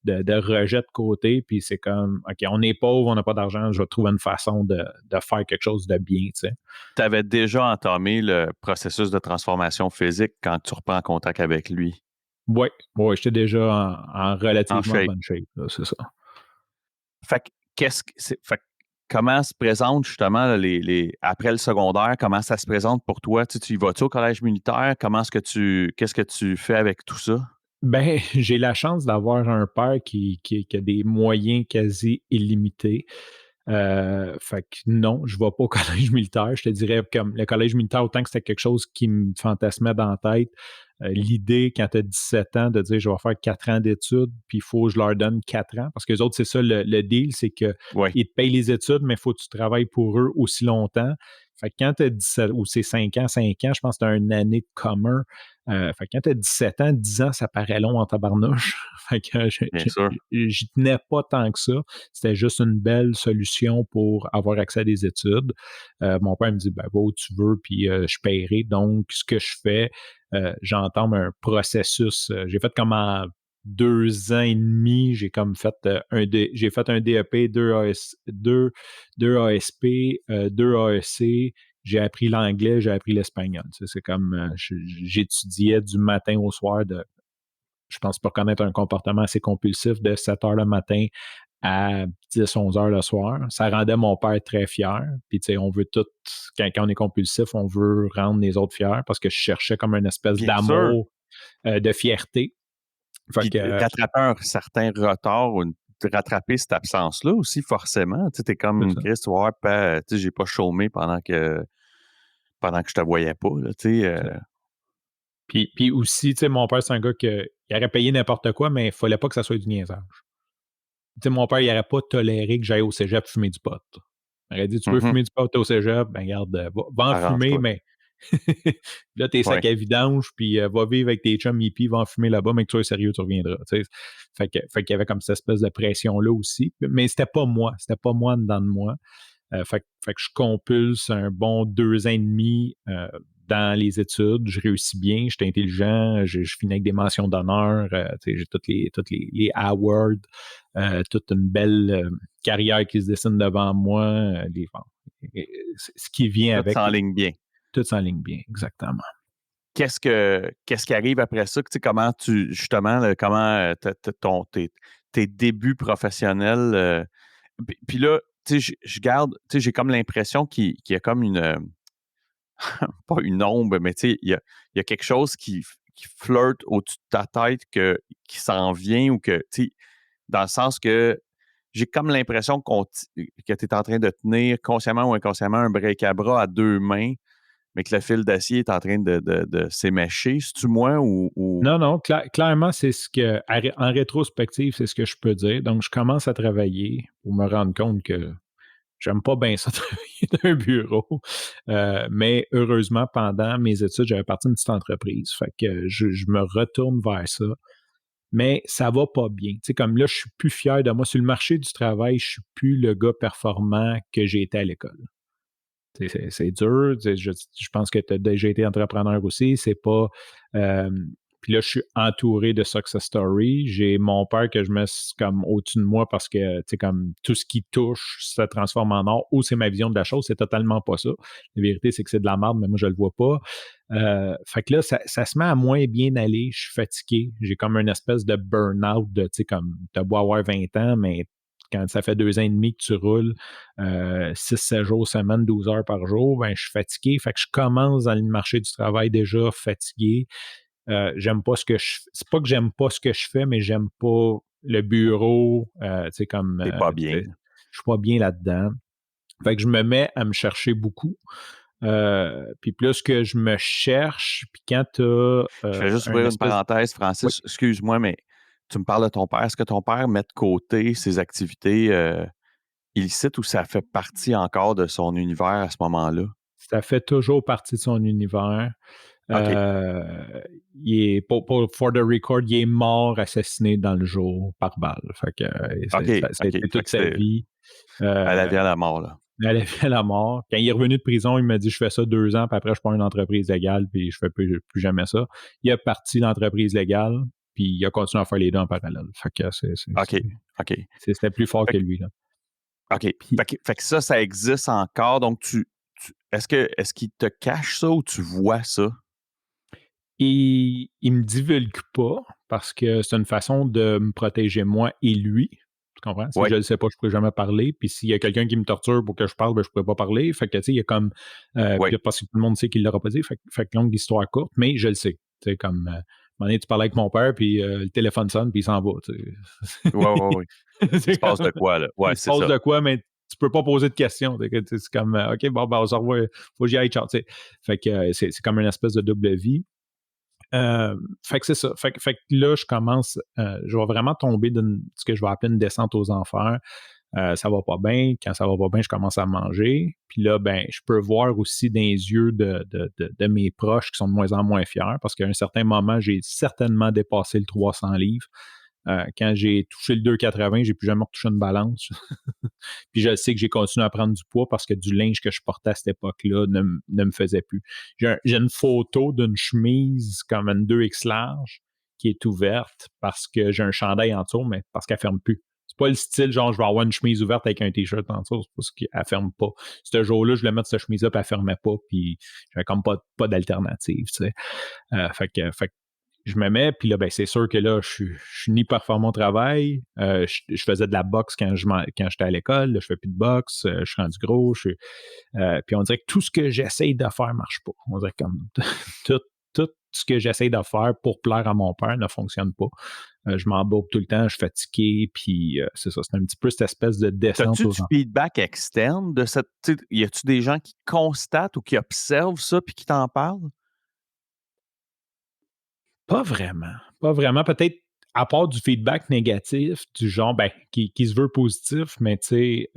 rejet de côté, puis c'est comme, OK, on est pauvre, on n'a pas d'argent, je vais trouver une façon de faire quelque chose de bien, tu sais. Tu avais déjà entamé le processus de transformation physique quand tu reprends contact avec lui, Oui, ouais, j'étais déjà en en relativement shape. bonne shape, là, c'est ça. Fait que fait que comment se présente justement là, après le secondaire, comment ça se présente pour toi? Tu y vas-tu au collège militaire? Qu'est-ce que tu fais avec tout ça? Ben, j'ai la chance d'avoir un père qui a des moyens quasi illimités. Fait que non, je ne vais pas au collège militaire. Je te dirais comme le collège militaire, autant que c'était quelque chose qui me fantasmait dans la tête. L'idée, quand tu as 17 ans, de dire je vais faire 4 ans d'études, puis il faut que je leur donne 4 ans. Parce que les autres, c'est ça le deal, c'est qu'ils Oui, te payent les études, mais il faut que tu travailles pour eux aussi longtemps. Fait que quand tu as 17, ou c'est 5 ans, je pense que tu as une année de commun. Fait que quand tu as 17 ans, 10 ans, ça paraît long en tabarnouche. Fait que bien sûr. j'y tenais pas tant que ça. C'était juste une belle solution pour avoir accès à des études. Mon père me dit, ben, va où tu veux, puis je paierai. Donc, ce que je fais, j'entame un processus. J'ai fait comme en 2 ans et demi, j'ai comme fait j'ai fait un DEP, deux ASP, deux AEC. J'ai appris l'anglais, j'ai appris l'espagnol. C'est comme j'étudiais du matin au soir je pense pas connaître un comportement assez compulsif de 7 heures le matin à 10, 11 heures le soir. Ça rendait mon père très fier. Puis, tu sais, on veut tout, quand on est compulsif, on veut rendre les autres fiers parce que je cherchais comme une espèce Bien sûr. d'amour, de fierté. Fait Puis que, rattraper un certain retard ou rattraper cette absence-là aussi, forcément. Tu es c'est comme ça. Chris, tu vois, j'ai pas chômé pendant que je te voyais pas. Là, tu sais, Puis aussi, tu sais, mon père, c'est un gars il aurait payé n'importe quoi, mais il fallait pas que ça soit du niaisage. Tu sais, mon père, il n'aurait pas toléré que j'aille au cégep fumer du pot. Il aurait dit, tu veux mhm, fumer du pot au cégep, ben regarde, va en fumer, arrange-toi. mais là, tes Ouais. sacs à vidange, puis va vivre avec tes chums hippies, va en fumer là-bas, mais que tu sois sérieux, tu reviendras. Tu sais. Fait qu'il y avait comme cette espèce de pression-là aussi. Mais c'était pas moi dedans de moi. Fait que je compulse un bon 2 ans et demi dans les études. Je réussis bien, je suis intelligent, je finis avec des mentions d'honneur, j'ai toutes les awards, toute une belle carrière qui se dessine devant moi. Ce qui vient Tout avec, s'enligne bien. tout s'enligne bien, exactement. Qu'est-ce qui arrive après ça? Tu sais, comment justement, là, comment tes débuts professionnels. Puis là, tu sais, je garde, tu sais, j'ai comme l'impression qu'il y a comme pas une ombre, mais tu sais, il y a quelque chose qui flirte au-dessus de ta tête qui s'en vient ou que, tu sais, dans le sens que j'ai comme l'impression que tu es en train de tenir consciemment ou inconsciemment un break à bras à deux mains mais que le fil d'acier est en train de s'émêcher. C'est-tu moi ou... Non, clairement, c'est ce que, en rétrospective, c'est ce que je peux dire. Donc, je commence à travailler pour me rendre compte que j'aime pas bien ça travailler dans un bureau. Mais heureusement, pendant mes études, j'avais parti d'une petite entreprise. Fait que je me retourne vers ça. Mais ça va pas bien. Tu sais, comme là, je suis plus fier de moi. Sur le marché du travail, je suis plus le gars performant que j'ai été à l'école. C'est dur. Je pense que tu as déjà été entrepreneur aussi. C'est pas. euh, Puis là, je suis entouré de success stories. J'ai mon père que je mets comme au-dessus de moi parce que comme tout ce qui touche se transforme en or, ou c'est ma vision de la chose. C'est totalement pas ça. La vérité, c'est que c'est de la merde, mais moi, je le vois pas. Fait que là, ça se met à moins bien aller. Je suis fatigué. J'ai comme une espèce de burn-out de, comme, t'as beau avoir 20 ans, mais quand ça fait 2 ans et demi que tu roules 6-7 jours semaine, 12 heures par jour, ben, je suis fatigué. Fait que je commence dans le marché du travail déjà fatigué. J'aime pas ce que je fais. C'est pas que j'aime pas ce que je fais, mais j'aime pas le bureau. Comme T'es pas bien. je suis pas bien là-dedans. Fait que je me mets à me chercher beaucoup. Puis plus que je me cherche, puis quand tu as Je vais juste un ouvrir une espèce... parenthèse, Oui, Francis. Excuse-moi, mais tu me parles de ton père. Est-ce que ton père met de côté ses activités illicites ou ça fait partie encore de son univers à ce moment-là? ça fait toujours partie de son univers. OK. Il est, for the record, il est mort assassiné dans le jour par balle. Fait que OK. ça a OK. été Fait toute que sa c'était vie. à la Euh, vie à la mort, là. Elle a fait la mort. Quand il est revenu de prison, il m'a dit: je fais ça 2 ans, puis après, je prends une entreprise légale, puis je fais plus jamais ça. Il a parti l'entreprise légale, puis il a continué à faire les deux en parallèle. Fait que OK. OK. c'était plus fort Fait que que, lui, là. OK. Puis Fait que ça existe encore. Donc, est-ce qu'il te cache ça ou tu vois ça? il me divulgue pas parce que c'est une façon de me protéger moi et lui. Tu comprends? Si Oui. je le sais pas, je pourrais jamais parler. Puis s'il y a quelqu'un qui me torture pour que je parle, ben, je pourrais pas parler. Fait que, tu sais, il y a comme. Oui. Puis parce que tout le monde sait qu'il l'aura pas dit. Fait que longue histoire courte, mais je le sais. Tu sais, comme. À un moment donné, tu parlais avec mon père, puis le téléphone sonne, puis il s'en va. Tu sais. Oui, oui, oui. Il C'est se passe de comme. quoi, là? Il Ouais, se c'est passe ça. de quoi, mais tu peux pas poser de questions. C'est comme, OK, bon, ben, on se revoit. Faut que j'y aille, ciao. Tu sais. Fait que c'est comme une espèce de double vie. Fait que c'est ça. Fait que là, je vais vraiment tomber dans ce que je vais appeler une descente aux enfers. Ça va pas bien. Quand ça va pas bien, je commence à manger. Puis là, ben, je peux voir aussi dans les yeux de mes proches qui sont de moins en moins fiers parce qu'à un certain moment, j'ai certainement dépassé le 300 livres. Quand j'ai touché le 2,80, j'ai plus jamais retouché une balance. Puis je sais que j'ai continué à prendre du poids parce que du linge que je portais à cette époque-là ne me faisait plus. J'ai une photo d'une chemise comme une 2X large qui est ouverte parce que j'ai un chandail en dessous, mais parce qu'elle ferme plus. C'est pas le style genre je vais avoir une chemise ouverte avec un t-shirt en dessous, c'est parce qu'elle ferme pas. Ce jour-là, je voulais mettre cette chemise-là, puis elle fermait pas, puis j'avais comme pas d'alternative, tu sais. Fait que je me mets, puis là, ben, c'est sûr que là, je suis ni performant au travail. Je faisais de la boxe quand j'étais à l'école. Là, je fais plus de boxe. Je suis rendu gros. Puis on dirait que tout ce que j'essaye de faire marche pas. On dirait comme tout, tout ce que j'essaye de faire pour plaire à mon père ne fonctionne pas. Je m'embourbe tout le temps, je suis fatigué, puis c'est ça. C'est un petit peu cette espèce de descente T'as-tu aux du feedback externe de cette. Y a-tu des gens qui constatent ou qui observent ça puis qui t'en parlent? Pas vraiment. Pas vraiment. Peut-être à part du feedback négatif, du genre, ben, qui se veut positif, mais tu sais,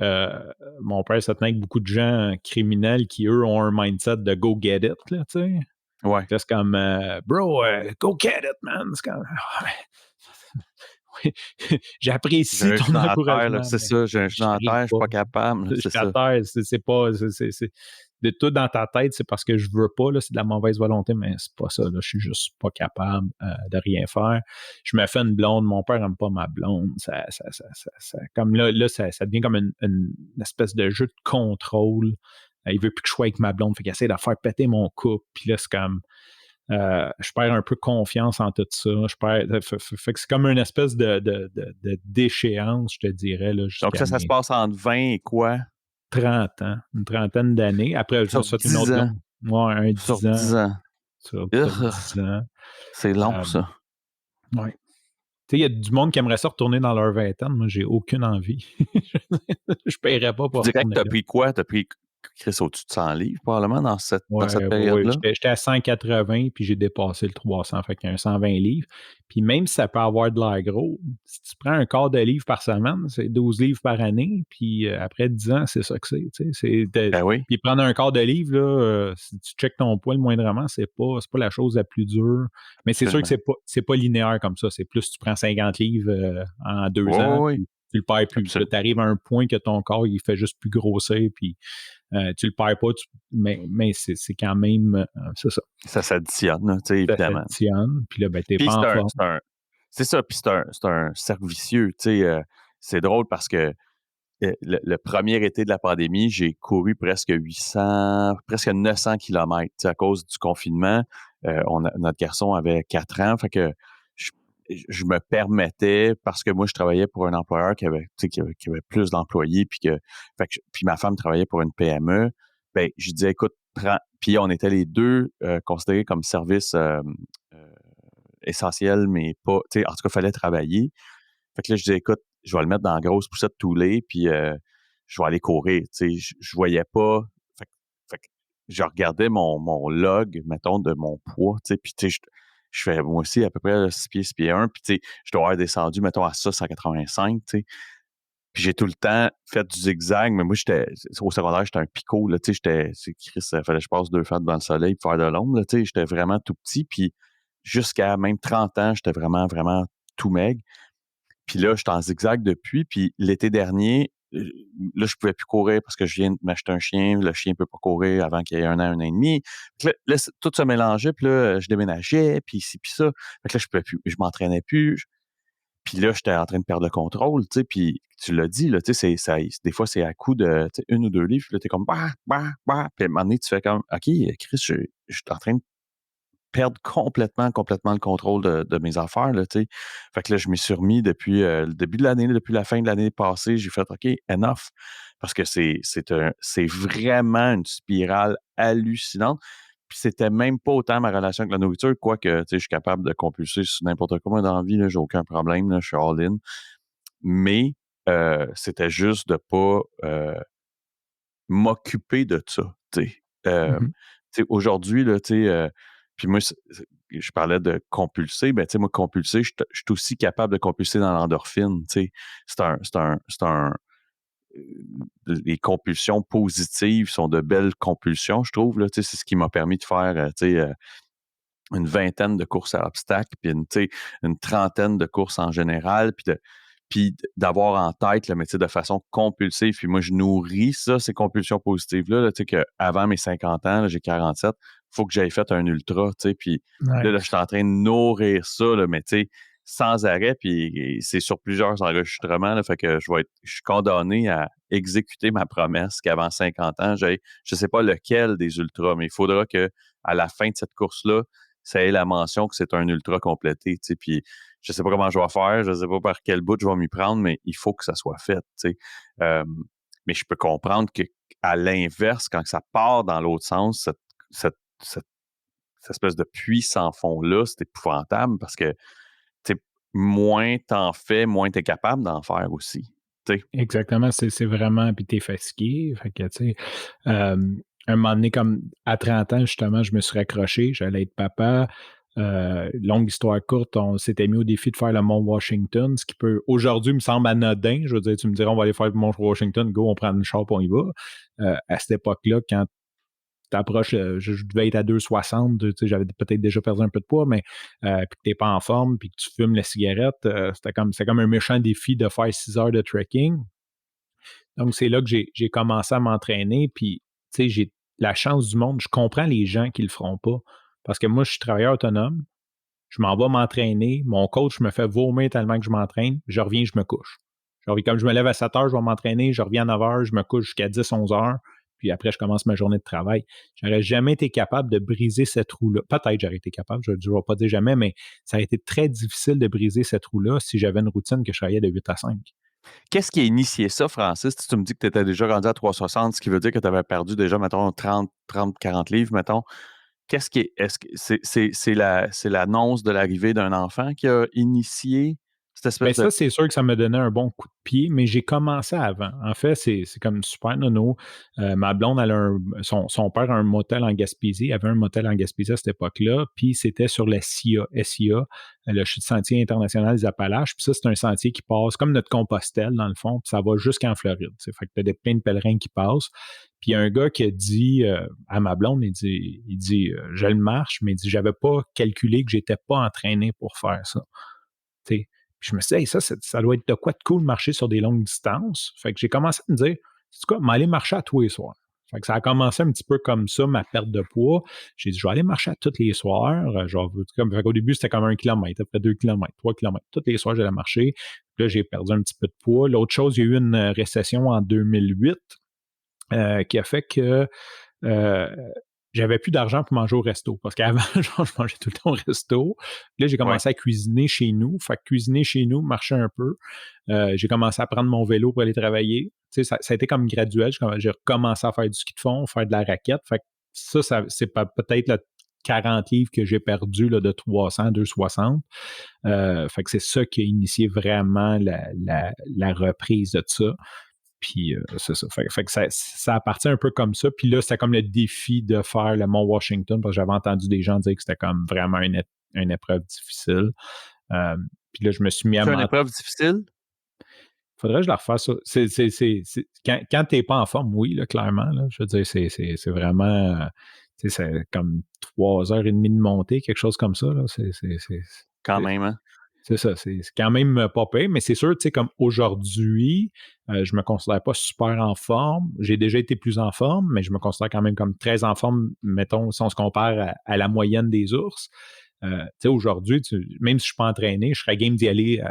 mon père se tenait avec beaucoup de gens criminels qui, eux, ont un mindset de go get it, là, tu sais. Ouais. C'est comme, bro, go get it, man. C'est comme, oui, J'ai j'apprécie un ton genou à terre, là, encouragement, c'est mais ça. J'ai un genou à j'arrive terre, je suis pas. pas capable, là, Je c'est suis à ça. terre, c'est pas. De tout dans ta tête, c'est parce que je veux pas, là, c'est de la mauvaise volonté, mais c'est pas ça, là. Je suis juste pas capable de rien faire. Je me fais une blonde, mon père aime pas ma blonde. Comme là ça devient comme une espèce de jeu de contrôle. Il veut plus que je sois avec ma blonde, fait qu'il essaie de faire péter mon couple. Puis là, c'est comme. Je perds un peu confiance en tout ça. Fait que c'est comme une espèce de déchéance, je te dirais, là, Donc jusqu'à ça se mes passe entre 20 et quoi? 30 ans, une trentaine d'années. Après, je me Sur suis fait une 10 autre ans. blonde. Moi, un Sur 10 ans, 10 ans. sur Urgh, 10 ans. c'est long, Euh, ça. ouais. Tu sais, il y a du monde qui aimerait ça retourner dans leur vingtaine. Moi, j'ai aucune envie. Je ne paierais pas Tu pour dirais que retourner tu as là. pris quoi? Tu as pris Chris, au-dessus de 100 livres, probablement, dans cette Ouais, ouais, période-là. j'étais à 180 puis j'ai dépassé le 300, fait qu'il y a un 120 livres. Puis même si ça peut avoir de l'air gros, si tu prends un quart de livre par semaine, c'est 12 livres par année, puis après 10 ans, c'est ça que c'est, tu sais. Ben oui, Puis prendre un quart de livre, là, si tu checkes ton poids le moindrement, c'est pas la chose la plus dure. Mais c'est sûr que absolument. c'est pas linéaire comme ça. C'est plus tu prends 50 livres en Oui, 2 ans, oui, oui, puis tu le perds plus. Puis là, absolument. tu arrives à un point que ton corps, il fait juste plus grossir, puis tu le perds pas, mais c'est quand même, c'est ça, Ça s'additionne, là, tu sais, ça évidemment. s'additionne, puis là, ben, t'es Puis pas en forme. c'est ça, puis c'est un cercle vicieux, tu sais, c'est drôle parce que le premier été de la pandémie, j'ai couru presque 800, presque 900 kilomètres, tu sais, à cause du confinement. Notre garçon avait 4 ans, fait que je, je me permettais, parce que moi, je travaillais pour un employeur qui avait, tu sais, qui avait plus d'employés, puis ma femme travaillait pour une PME, ben, je disais, écoute, puis on était les deux considérés comme service euh, essentiel, mais pas, tu sais, en tout cas, il fallait travailler. Fait que là, je disais, écoute, je vais le mettre dans la grosse poussette toulée, puis je vais aller courir. Tu sais, je voyais pas. Fait, fait que je regardais mon log, mettons, de mon poids, tu sais, puis tu sais, je fais moi aussi à peu près 6 pieds 1, puis tu sais, je dois avoir descendu, mettons, à ça, 185, tu sais. Puis j'ai tout le temps fait du zigzag, mais moi, au secondaire, j'étais un picot, là, tu sais, Chris, ça fallait que je passe 2 fêtes dans le soleil pour faire de l'ombre, là, tu sais, j'étais vraiment tout petit, puis jusqu'à même 30 ans, j'étais vraiment, vraiment tout maigre. Puis là, j'étais en zigzag depuis. Puis l'été dernier, là, je pouvais plus courir parce que je viens de m'acheter un chien. Le chien peut pas courir avant qu'il y ait un an et demi. Fait que là, tout se mélangeait. Puis là, je déménageais, puis ci, puis ça. Fait que là, je pouvais plus, je m'entraînais plus. Puis là, j'étais en train de perdre le contrôle, tu sais. Puis tu l'as dit, là, tu sais, des fois, c'est à coup de, tu sais, 1 ou 2 livres. Puis là, t'es comme, bah, bah, bah. Puis à un moment donné, tu fais comme, OK, Chris, je suis en train de perdre complètement le contrôle de mes affaires, là, tu sais. Fait que là, je m'y suis remis depuis le début de l'année, depuis la fin de l'année passée. J'ai fait OK, enough. Parce que c'est vraiment une spirale hallucinante. Puis c'était même pas autant ma relation avec la nourriture, quoique, tu sais, je suis capable de compulser sur n'importe quoi dans la vie, là, j'ai aucun problème, là, je suis all-in. Mais c'était juste de pas m'occuper de ça, tu sais. Mhm, Tu sais, aujourd'hui, là, tu sais, puis moi, je parlais de compulser, ben, tu sais, moi, compulser, je suis aussi capable de compulser dans l'endorphine, tu sais. C'est un les compulsions positives sont de belles compulsions, je trouve, là, tu sais, c'est ce qui m'a permis de faire, tu sais, une vingtaine de courses à obstacles, puis une trentaine de courses en général, puis d'avoir en tête le métier de façon compulsive. Puis moi, je nourris ça, ces compulsions positives-là. Là, tu sais, qu'avant mes 50 ans, là, j'ai 47, il faut que j'aille fait un ultra, tu sais. Puis là, je nice. suis en train de nourrir ça, là, mais tu sais, sans arrêt. Puis c'est sur plusieurs enregistrements. Là, fait que je suis condamné à exécuter ma promesse qu'avant 50 ans, je sais pas lequel des ultras, mais il faudra que à la fin de cette course-là, ça ait la mention que c'est un ultra complété, tu sais. Puis je sais pas comment je vais faire, je sais pas par quel bout je vais m'y prendre, mais il faut que ça soit fait, tu sais. Euh, mais je peux comprendre que à l'inverse, quand ça part dans l'autre sens, cette, cette- cette espèce de puits sans fond-là, c'est épouvantable parce que, tu sais, moins t'en fais, moins t'es capable d'en faire aussi, tu sais. Exactement, c'est vraiment, puis t'es fatigué, fait que, tu sais, un moment donné, comme à 30 ans, justement, je me suis raccroché, j'allais être papa. Longue histoire courte, on s'était mis au défi de faire le Mont Washington, ce qui peut aujourd'hui me semble anodin. Je veux dire, tu me diras, on va aller faire le Mont Washington, go, on prend une char, puis on y va. À cette époque-là, quand t'approches, je devais être à 2,60, tu sais, j'avais peut-être déjà perdu un peu de poids, mais puis que t'es pas en forme, puis que tu fumes la cigarette, c'était comme un méchant défi de faire 6 heures de trekking. Donc, c'est là que j'ai commencé à m'entraîner, puis, tu sais, j'ai la chance du monde. Je comprends les gens qui le feront pas, parce que moi, je suis travailleur autonome, je m'en vais m'entraîner, mon coach me fait vomir tellement que je m'entraîne, je reviens, je me couche. Comme je me lève à 7 heures, je vais m'entraîner, je reviens à 9 heures, je me couche jusqu'à 10, 11 heures, puis après, je commence ma journée de travail. J'aurais jamais été capable de briser cette roue-là. Peut-être j'aurais été capable, je ne vais pas dire jamais, mais ça a été très difficile de briser cette roue-là si j'avais une routine que je travaillais de 8 à 5. Qu'est-ce qui a initié ça, Francis? Tu me dis que tu étais déjà rendu à 360, ce qui veut dire que tu avais perdu déjà, mettons, 40 livres, mettons. Est-ce que c'est l'annonce de l'arrivée d'un enfant qui a initié Cette espèce Ben de... ça, c'est sûr que ça me donnait un bon coup de pied, mais j'ai commencé avant. En fait, c'est comme super nono. Ma blonde, elle a son père a un motel en Gaspésie. Il avait un motel en Gaspésie à cette époque-là, puis c'était sur la SIA, le Sentier international des Appalaches. Puis ça, c'est un sentier qui passe comme notre Compostelle, dans le fond, puis ça va jusqu'en Floride. Fait que tu as plein de pèlerins qui passent. Puis il y a un gars qui a dit à ma blonde, il dit je le marche, mais il dit, j'avais pas calculé que j'étais pas entraîné pour faire ça. T'sais. Puis je me suis dit, hey, ça doit être de quoi de cool de marcher sur des longues distances. Fait que j'ai commencé à me dire, c'est quoi, m'aller marcher à tous les soirs. Fait que ça a commencé un petit peu comme ça, ma perte de poids. J'ai dit, je vais aller marcher à tous les soirs. Fait qu'au début, c'était comme 1 kilomètre, après 2 kilomètres, 3 kilomètres. Tous les soirs, j'allais marcher. Puis là, j'ai perdu un petit peu de poids. L'autre chose, il y a eu une récession en 2008 qui a fait que euh, j'avais plus d'argent pour manger au resto. Parce qu'avant, genre, je mangeais tout le temps au resto. Puis là, j'ai Ouais. commencé à cuisiner chez nous. Fait que cuisiner chez nous, marcher un peu. J'ai commencé à prendre mon vélo pour aller travailler. Tu sais, ça a été comme graduel. J'ai recommencé à faire du ski de fond, faire de la raquette. Fait que ça c'est peut-être le 40 livres que j'ai perdu là, de 300 à 260. Fait que c'est ça qui a initié vraiment la reprise de ça. Puis c'est ça. Fait que ça appartient un peu comme ça. Puis là, c'était comme le défi de faire le Mont Washington, parce que j'avais entendu des gens dire que c'était comme vraiment une épreuve difficile. Euh, puis là, je me suis mis à C'est une m'entraîner. épreuve difficile? Faudrait que je la refasse ça. Quand t'es pas en forme, oui, là, clairement. Là, je veux dire, c'est vraiment. C'est comme 3 heures et demie de montée, quelque chose comme ça. Là. Quand même, hein? C'est ça, c'est quand même pas pire, mais c'est sûr, tu sais, comme aujourd'hui, je me considère pas super en forme. J'ai déjà été plus en forme, mais je me considère quand même comme très en forme, mettons, si on se compare à la moyenne des ours. Tu sais, aujourd'hui, même si je suis pas entraîné, je serais game d'y aller.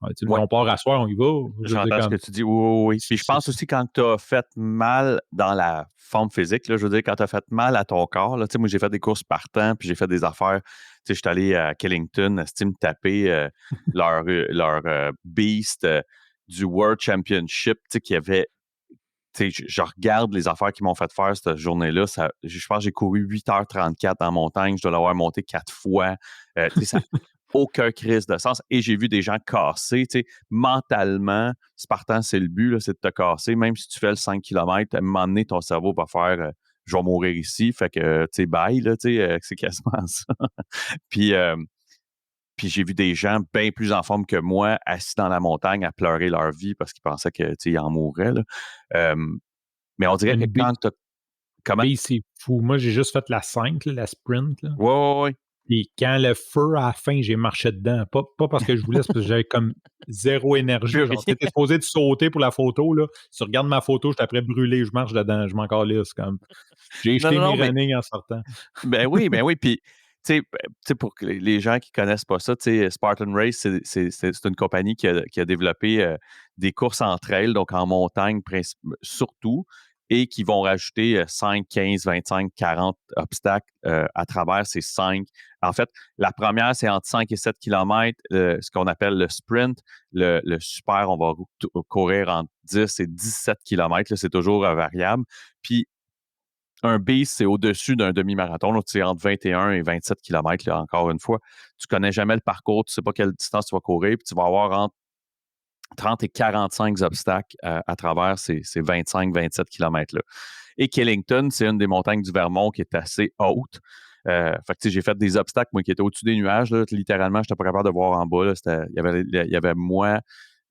Ouais. On part à soir, on y va. Je veux dire, J'entends ce que comme, tu dis. Oui, oui, oui. Puis je pense aussi quand tu as fait mal dans la forme physique, là, je veux dire, quand tu as fait mal à ton corps, là, tu sais, moi, j'ai fait des courses partant, puis j'ai fait des affaires. Tu sais, je suis allé à Killington, me taper leur beast du World Championship, tu sais, qui avait. Tu sais, je regarde les affaires qui m'ont fait faire cette journée-là. Je pense que j'ai couru 8h34 en montagne. Je dois l'avoir monté 4 fois. Tu sais, ça n'a aucun crise de sens. Et j'ai vu des gens casser. Tu sais, mentalement, Spartan, c'est le but, là, c'est de te casser. Même si tu fais le 5 km, à un moment donné, ton cerveau va faire je vais mourir ici. Fait que, tu sais, bye, là, tu sais, c'est quasiment ça. Puis, puis j'ai vu des gens bien plus en forme que moi, assis dans la montagne à pleurer leur vie parce qu'ils pensaient que, tu sais, ils en mourraient, là. Euh, mais on dirait que une quand tu as... Comment? base, c'est fou. Moi, j'ai juste fait la 5, là, la sprint. Là. Ouais, ouais, ouais. Et quand le feu à la fin, j'ai marché dedans. Pas parce que je voulais, c'est parce que j'avais comme zéro énergie. Plus Genre, rien. tu étais supposé de sauter pour la photo. Là. Si tu regardes ma photo, je suis après brûlé, je marche dedans, je m'en calisse. Comme. J'ai Non, jeté non, mes non, mais running en sortant. ben oui, ben oui. Puis, pour que les gens qui connaissent pas ça, tu sais, Spartan Race, c'est une compagnie qui a développé des courses en trail, donc en montagne surtout, et qui vont rajouter 5, 15, 25, 40 obstacles à travers ces 5. En fait, la première, c'est entre 5 et 7 km, ce qu'on appelle le sprint. Le super, on va courir entre 10 et 17 km. C'est toujours variable. Puis, un beast, c'est au-dessus d'un demi-marathon. Donc, c'est entre 21 et 27 km, là, encore une fois. Tu connais jamais le parcours, tu sais pas quelle distance tu vas courir, puis tu vas avoir entre 30 et 45 obstacles à travers ces 25-27 km-là. Et Killington, c'est une des montagnes du Vermont qui est assez haute. Fait que, j'ai fait des obstacles, moi, qui étaient au-dessus des nuages. Là. Littéralement, je n'étais pas capable de voir en bas. Là. Il y avait moi,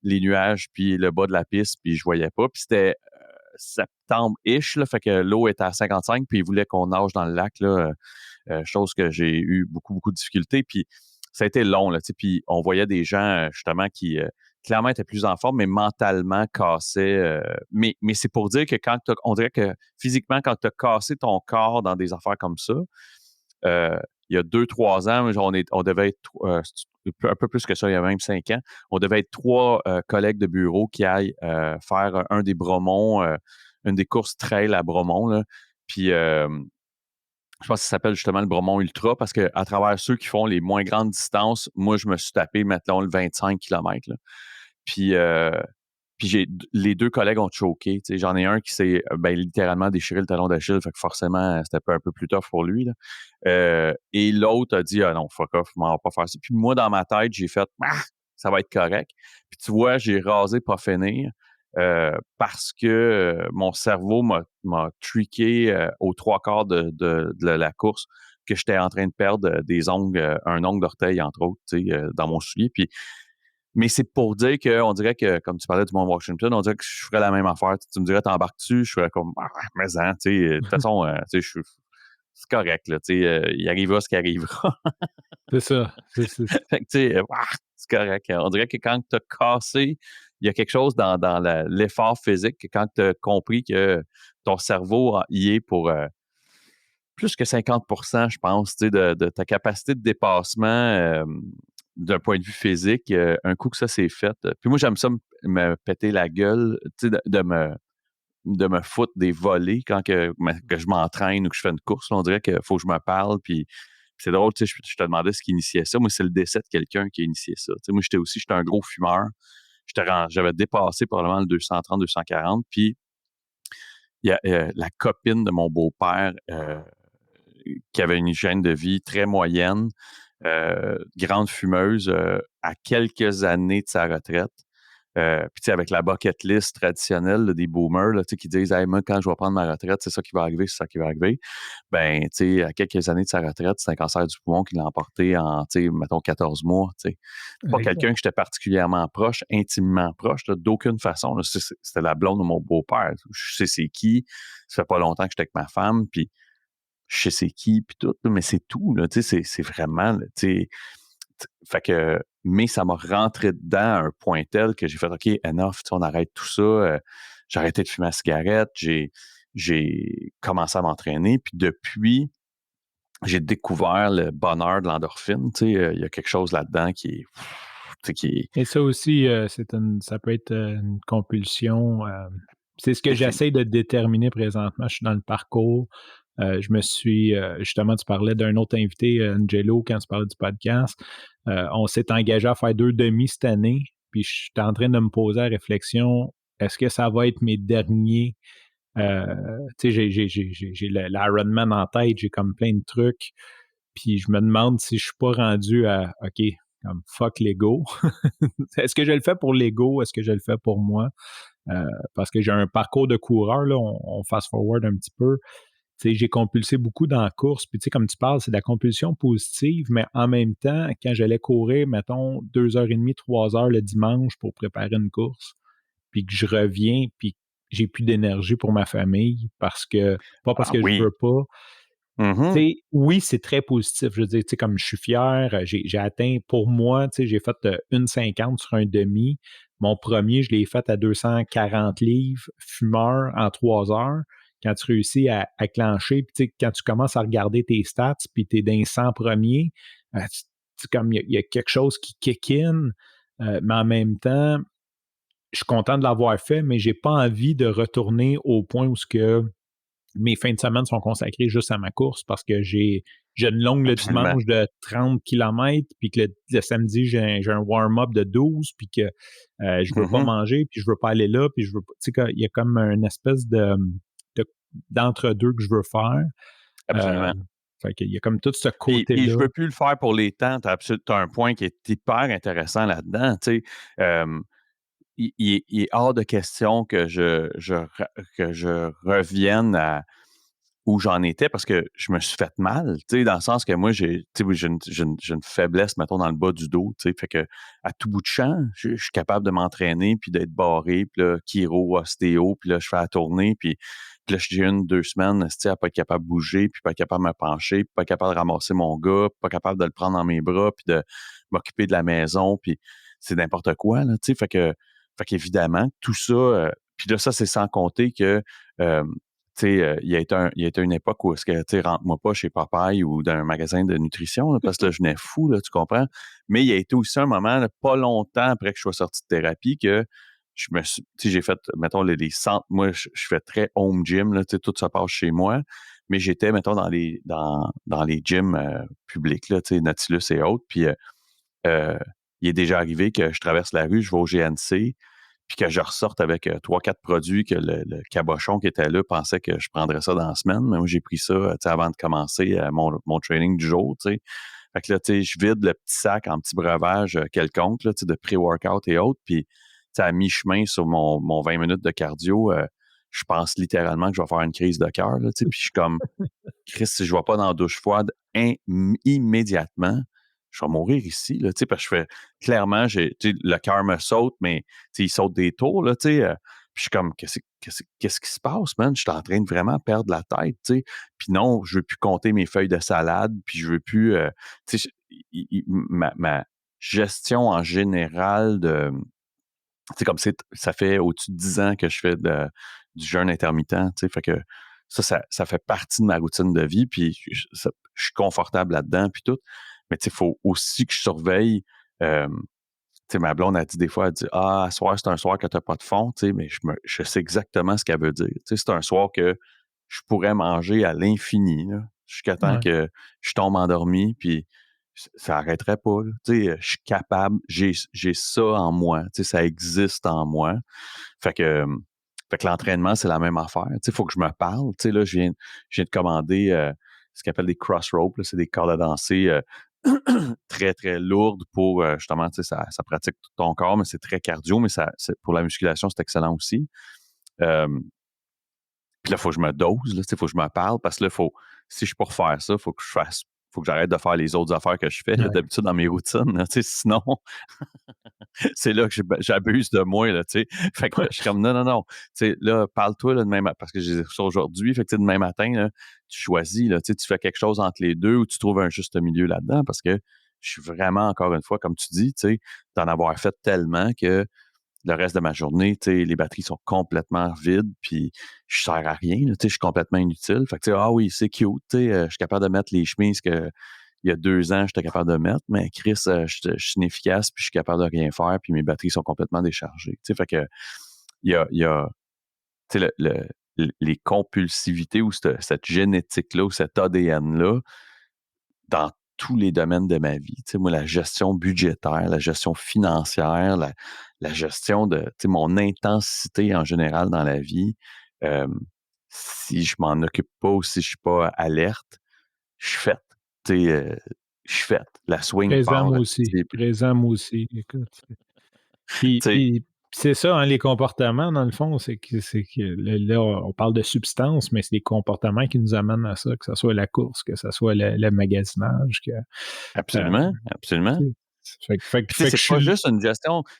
les nuages, puis le bas de la piste, puis je voyais pas. Puis c'était septembre-ish, là, fait que l'eau était à 55, puis ils voulaient qu'on nage dans le lac, là, chose que j'ai eu beaucoup, beaucoup de difficultés. Puis ça a été long, là, puis on voyait des gens, justement, qui clairement étaient plus en forme, mais mentalement cassaient. Mais c'est pour dire que on dirait que physiquement, quand tu as cassé ton corps dans des affaires comme ça, il y a 2, 3 ans, on devait être un peu plus que ça, il y a même 5 ans, on devait être 3 collègues de bureau qui aillent faire un des Bromons, une des courses trail à Bromont. Là. Puis je pense que ça s'appelle justement le Bromont Ultra parce qu'à travers ceux qui font les moins grandes distances, moi, je me suis tapé, mettons, le 25 km. Là. Puis, les 2 collègues ont choqué. J'en ai un qui s'est littéralement déchiré le talon d'Achille, fait que forcément, c'était un peu plus tough pour lui. Là. Et l'autre a dit ah non, fuck off, on va pas faire ça. Puis moi, dans ma tête, j'ai fait ça va être correct. Puis tu vois, j'ai rasé pas finir parce que mon cerveau m'a trické aux 3/4 de la course que j'étais en train de perdre des ongles, un ongle d'orteil, entre autres, tu sais, dans mon soulier. Puis mais c'est pour dire qu'on dirait que, comme tu parlais du Mont Washington, on dirait que je ferais la même affaire. Tu me dirais, t'embarques-tu? Je ferais comme, mais hein, tu sais, de toute façon, tu sais, c'est correct, là, tu sais, il arrivera ce qui arrivera. C'est ça. Fait que, tu sais, c'est correct. On dirait que quand tu as cassé, il y a quelque chose dans l'effort physique, que quand tu as compris que ton cerveau y est pour plus que 50%, je pense, tu sais, de ta capacité de dépassement d'un point de vue physique, un coup que ça c'est fait. Puis moi, j'aime ça me péter la gueule, tu sais, de me foutre des volets quand que je m'entraîne ou que je fais une course. Là, on dirait qu'il faut que je me parle. Puis c'est drôle, tu sais, je te demandais ce qui initiait ça. Moi, c'est le décès de quelqu'un qui a initié ça. Tu sais, moi, j'étais un gros fumeur. J'avais dépassé probablement le 230, 240. Puis il y a la copine de mon beau-père qui avait une hygiène de vie très moyenne, grande fumeuse, à quelques années de sa retraite. Puis, tu sais, avec la bucket list traditionnelle là, des boomers là, tu sais, qui disent hey, moi, quand je vais prendre ma retraite, c'est ça qui va arriver, c'est ça qui va arriver. Ben, tu sais, à quelques années de sa retraite, c'est un cancer du poumon qui l'a emporté en, tu sais, mettons, 14 mois. Tu sais. Pas quelqu'un que j'étais particulièrement proche, intimement proche, là, d'aucune façon. Là. C'était la blonde de mon beau-père. Je sais c'est qui. Ça fait pas longtemps que j'étais avec ma femme. Puis, je sais c'est qui, puis tout, mais c'est tout, là, tu sais, c'est vraiment, là, tu sais, fait que, mais ça m'a rentré dedans à un point tel que j'ai fait, OK, enough, tu sais, on arrête tout ça, j'ai arrêté de fumer la cigarette, j'ai commencé à m'entraîner, puis depuis, j'ai découvert le bonheur de l'endorphine, tu sais, il y a quelque chose là-dedans qui est, tu sais, qui est, Et ça aussi, ça peut être une compulsion. C'est ce que défini- j'essaie de déterminer présentement. Je suis dans le parcours. Je me suis, justement, tu parlais d'un autre invité, Angelo, quand tu parlais du podcast. On s'est engagé à faire 2 demi cette année. Puis je suis en train de me poser la réflexion, est-ce que ça va être mes derniers? Tu sais, j'ai l'Ironman en tête, j'ai comme plein de trucs. Puis je me demande si je suis pas rendu à OK, comme fuck l'ego. Est-ce que je le fais pour l'ego? Est-ce que je le fais pour moi? Parce que j'ai un parcours de coureur, là, on fast forward un petit peu. Tu sais, j'ai compulsé beaucoup dans la course. Puis tu sais, comme tu parles, c'est de la compulsion positive, mais en même temps, quand j'allais courir, mettons, 2h30, 3 heures le dimanche pour préparer une course, puis que je reviens, puis j'ai plus d'énergie pour ma famille pas parce ah que je oui, veux pas, tu mhm, sais, oui, c'est très positif. Je veux dire, tu sais, comme je suis fier, j'ai atteint, pour moi, tu sais, j'ai fait 1,50 sur un demi. Mon premier, je l'ai fait à 240 livres, fumeur, en 3 heures. Quand tu réussis à clencher, puis tu sais, quand tu commences à regarder tes stats, puis tu es dans les 100 premiers, comme il y a quelque chose qui kick in, mais en même temps, je suis content de l'avoir fait, mais j'ai pas envie de retourner au point où ce que mes fins de semaine sont consacrées juste à ma course parce que j'ai une longue le absolument. dimanche de 30 kilomètres, puis que le samedi, j'ai un warm-up de 12, puis que je veux pas Mhm, manger, puis je veux pas aller là, puis je veux pas. Tu sais, il y a comme une espèce de- d'entre-deux que je veux faire. Euh, absolument. Fait qu'il y a comme tout ce Puis je côté-là. veux plus le faire pour les temps. Tu as un point qui est hyper intéressant là-dedans. Tu sais, il est hors de question que que je revienne à où j'en étais parce que je me suis fait mal, tu sais, dans le sens que moi, tu sais, j'ai une faiblesse, mettons, dans le bas du dos, tu sais, fait que à tout bout de champ, je suis capable de m'entraîner puis d'être barré, puis là, chiro, ostéo, puis là, je fais la tournée, puis là, j'ai 2 semaines, tu sais, à pas être capable de bouger, puis pas être capable de me pencher, puis pas être capable de ramasser mon gars, puis pas capable de le prendre dans mes bras, puis de m'occuper de la maison, puis c'est n'importe quoi, là, tu sais, fait qu'évidemment, tout ça, puis là, ça, c'est sans compter que, tu sais, il y a été une époque où est-ce que, tu sais, rentre-moi pas chez Popeye ou dans un magasin de nutrition, là, parce que là, je venais fou, là, tu comprends? Mais il y a été aussi un moment, là, pas longtemps après que je sois sorti de thérapie, que tu sais, j'ai fait, mettons, les centres, moi, je fais très home gym, là, tu sais, tout se passe chez moi, mais j'étais, mettons, dans les gyms publics, là, tu sais, Nautilus et autres, puis euh, il est déjà arrivé que je traverse la rue, je vais au GNC, puis que je ressorte avec 3-4 produits que le cabochon qui était là pensait que je prendrais ça dans la semaine. Mais moi, j'ai pris ça avant de commencer mon training du jour. Tu sais. Fait que là, tu sais, je vide le petit sac en petit breuvage quelconque, là, tu sais, de pré-workout et autres. Puis, tu sais, à mi-chemin sur mon 20 minutes de cardio, je pense littéralement que je vais faire une crise de cœur, là, tu sais. Puis, je suis comme, Chris, si je ne vais pas dans la douche froide immédiatement, je vais mourir ici, là, tu sais, parce que je fais, clairement, tu sais, le cœur me saute, mais, tu sais, il saute des tours, là, tu sais. Puis je suis comme, qu'est-ce qui se passe, man? Je suis en train de vraiment perdre la tête, tu sais. Puis non, je veux plus compter mes feuilles de salade, puis je veux plus, tu sais, ma gestion en général de, tu sais, comme ça fait au-dessus de 10 ans que je fais du jeûne intermittent, tu sais, fait que ça fait partie de ma routine de vie, puis je suis confortable là-dedans, puis tout. Mais tu sais, il faut aussi que je surveille. Tu sais, ma blonde a dit des fois, elle dit ah, ce soir, c'est un soir que tu n'as pas de fond, tu sais, mais je sais exactement ce qu'elle veut dire. Tu sais, c'est un soir que je pourrais manger à l'infini, là, jusqu'à temps Ouais. que je tombe endormi, puis ça n'arrêterait pas, là. Tu sais, je suis capable, j'ai ça en moi, tu sais, ça existe en moi. Fait que, fait que l'entraînement, c'est la même affaire. Tu sais, il faut que je me parle. Tu sais, là, je viens de commander ce qu'on appelle des cross ropes. C'est des cordes à danser très, très lourdes pour justement, tu sais, ça pratique tout ton corps, mais c'est très cardio, mais pour la musculation, c'est excellent aussi. Euh, Puis là, il faut que je me dose, là, il faut que je me parle parce que là, si je suis pour faire ça, il faut que j'arrête de faire les autres affaires que je fais là, Ouais. d'habitude dans mes routines. Là, sinon, c'est là que j'abuse de moi, là, tu sais. Fait que là, je suis comme, non, non, non. Tu sais, là, parle-toi, là, parce que j'ai ça aujourd'hui. Fait que, tu sais, demain matin, là, tu choisis, là, tu sais, tu fais quelque chose entre les deux ou tu trouves un juste milieu là-dedans parce que je suis vraiment, encore une fois, comme tu dis, tu sais, d'en avoir fait tellement que le reste de ma journée, tu sais, les batteries sont complètement vides, puis je sers à rien, là, tu sais, je suis complètement inutile. Fait que, tu sais, ah oui, c'est cute, tu sais, je suis capable de mettre les chemises que il y a 2 ans, j'étais capable de mettre, mais Chris, je suis inefficace, puis je suis capable de rien faire, puis mes batteries sont complètement déchargées. Tu sais, fait que il y a tu sais, les compulsivités ou cette génétique-là ou cet ADN-là dans tous les domaines de ma vie. Tu sais, moi, la gestion budgétaire, la gestion financière, la gestion de tu sais, mon intensité en général dans la vie, euh, si je m'en occupe pas ou si je suis pas alerte, je suis faite. Tu sais, je suis faite. La swing Présent, part. moi Tu aussi. sais, Présent, moi aussi. Écoute. Puis, tu sais, puis c'est ça, hein, les comportements, dans le fond, c'est que là, on parle de substance, mais c'est les comportements qui nous amènent à ça, que ce soit la course, que ce soit le magasinage, euh, absolument, absolument. tu sais, Puis tu sais, fait que je suis. c'est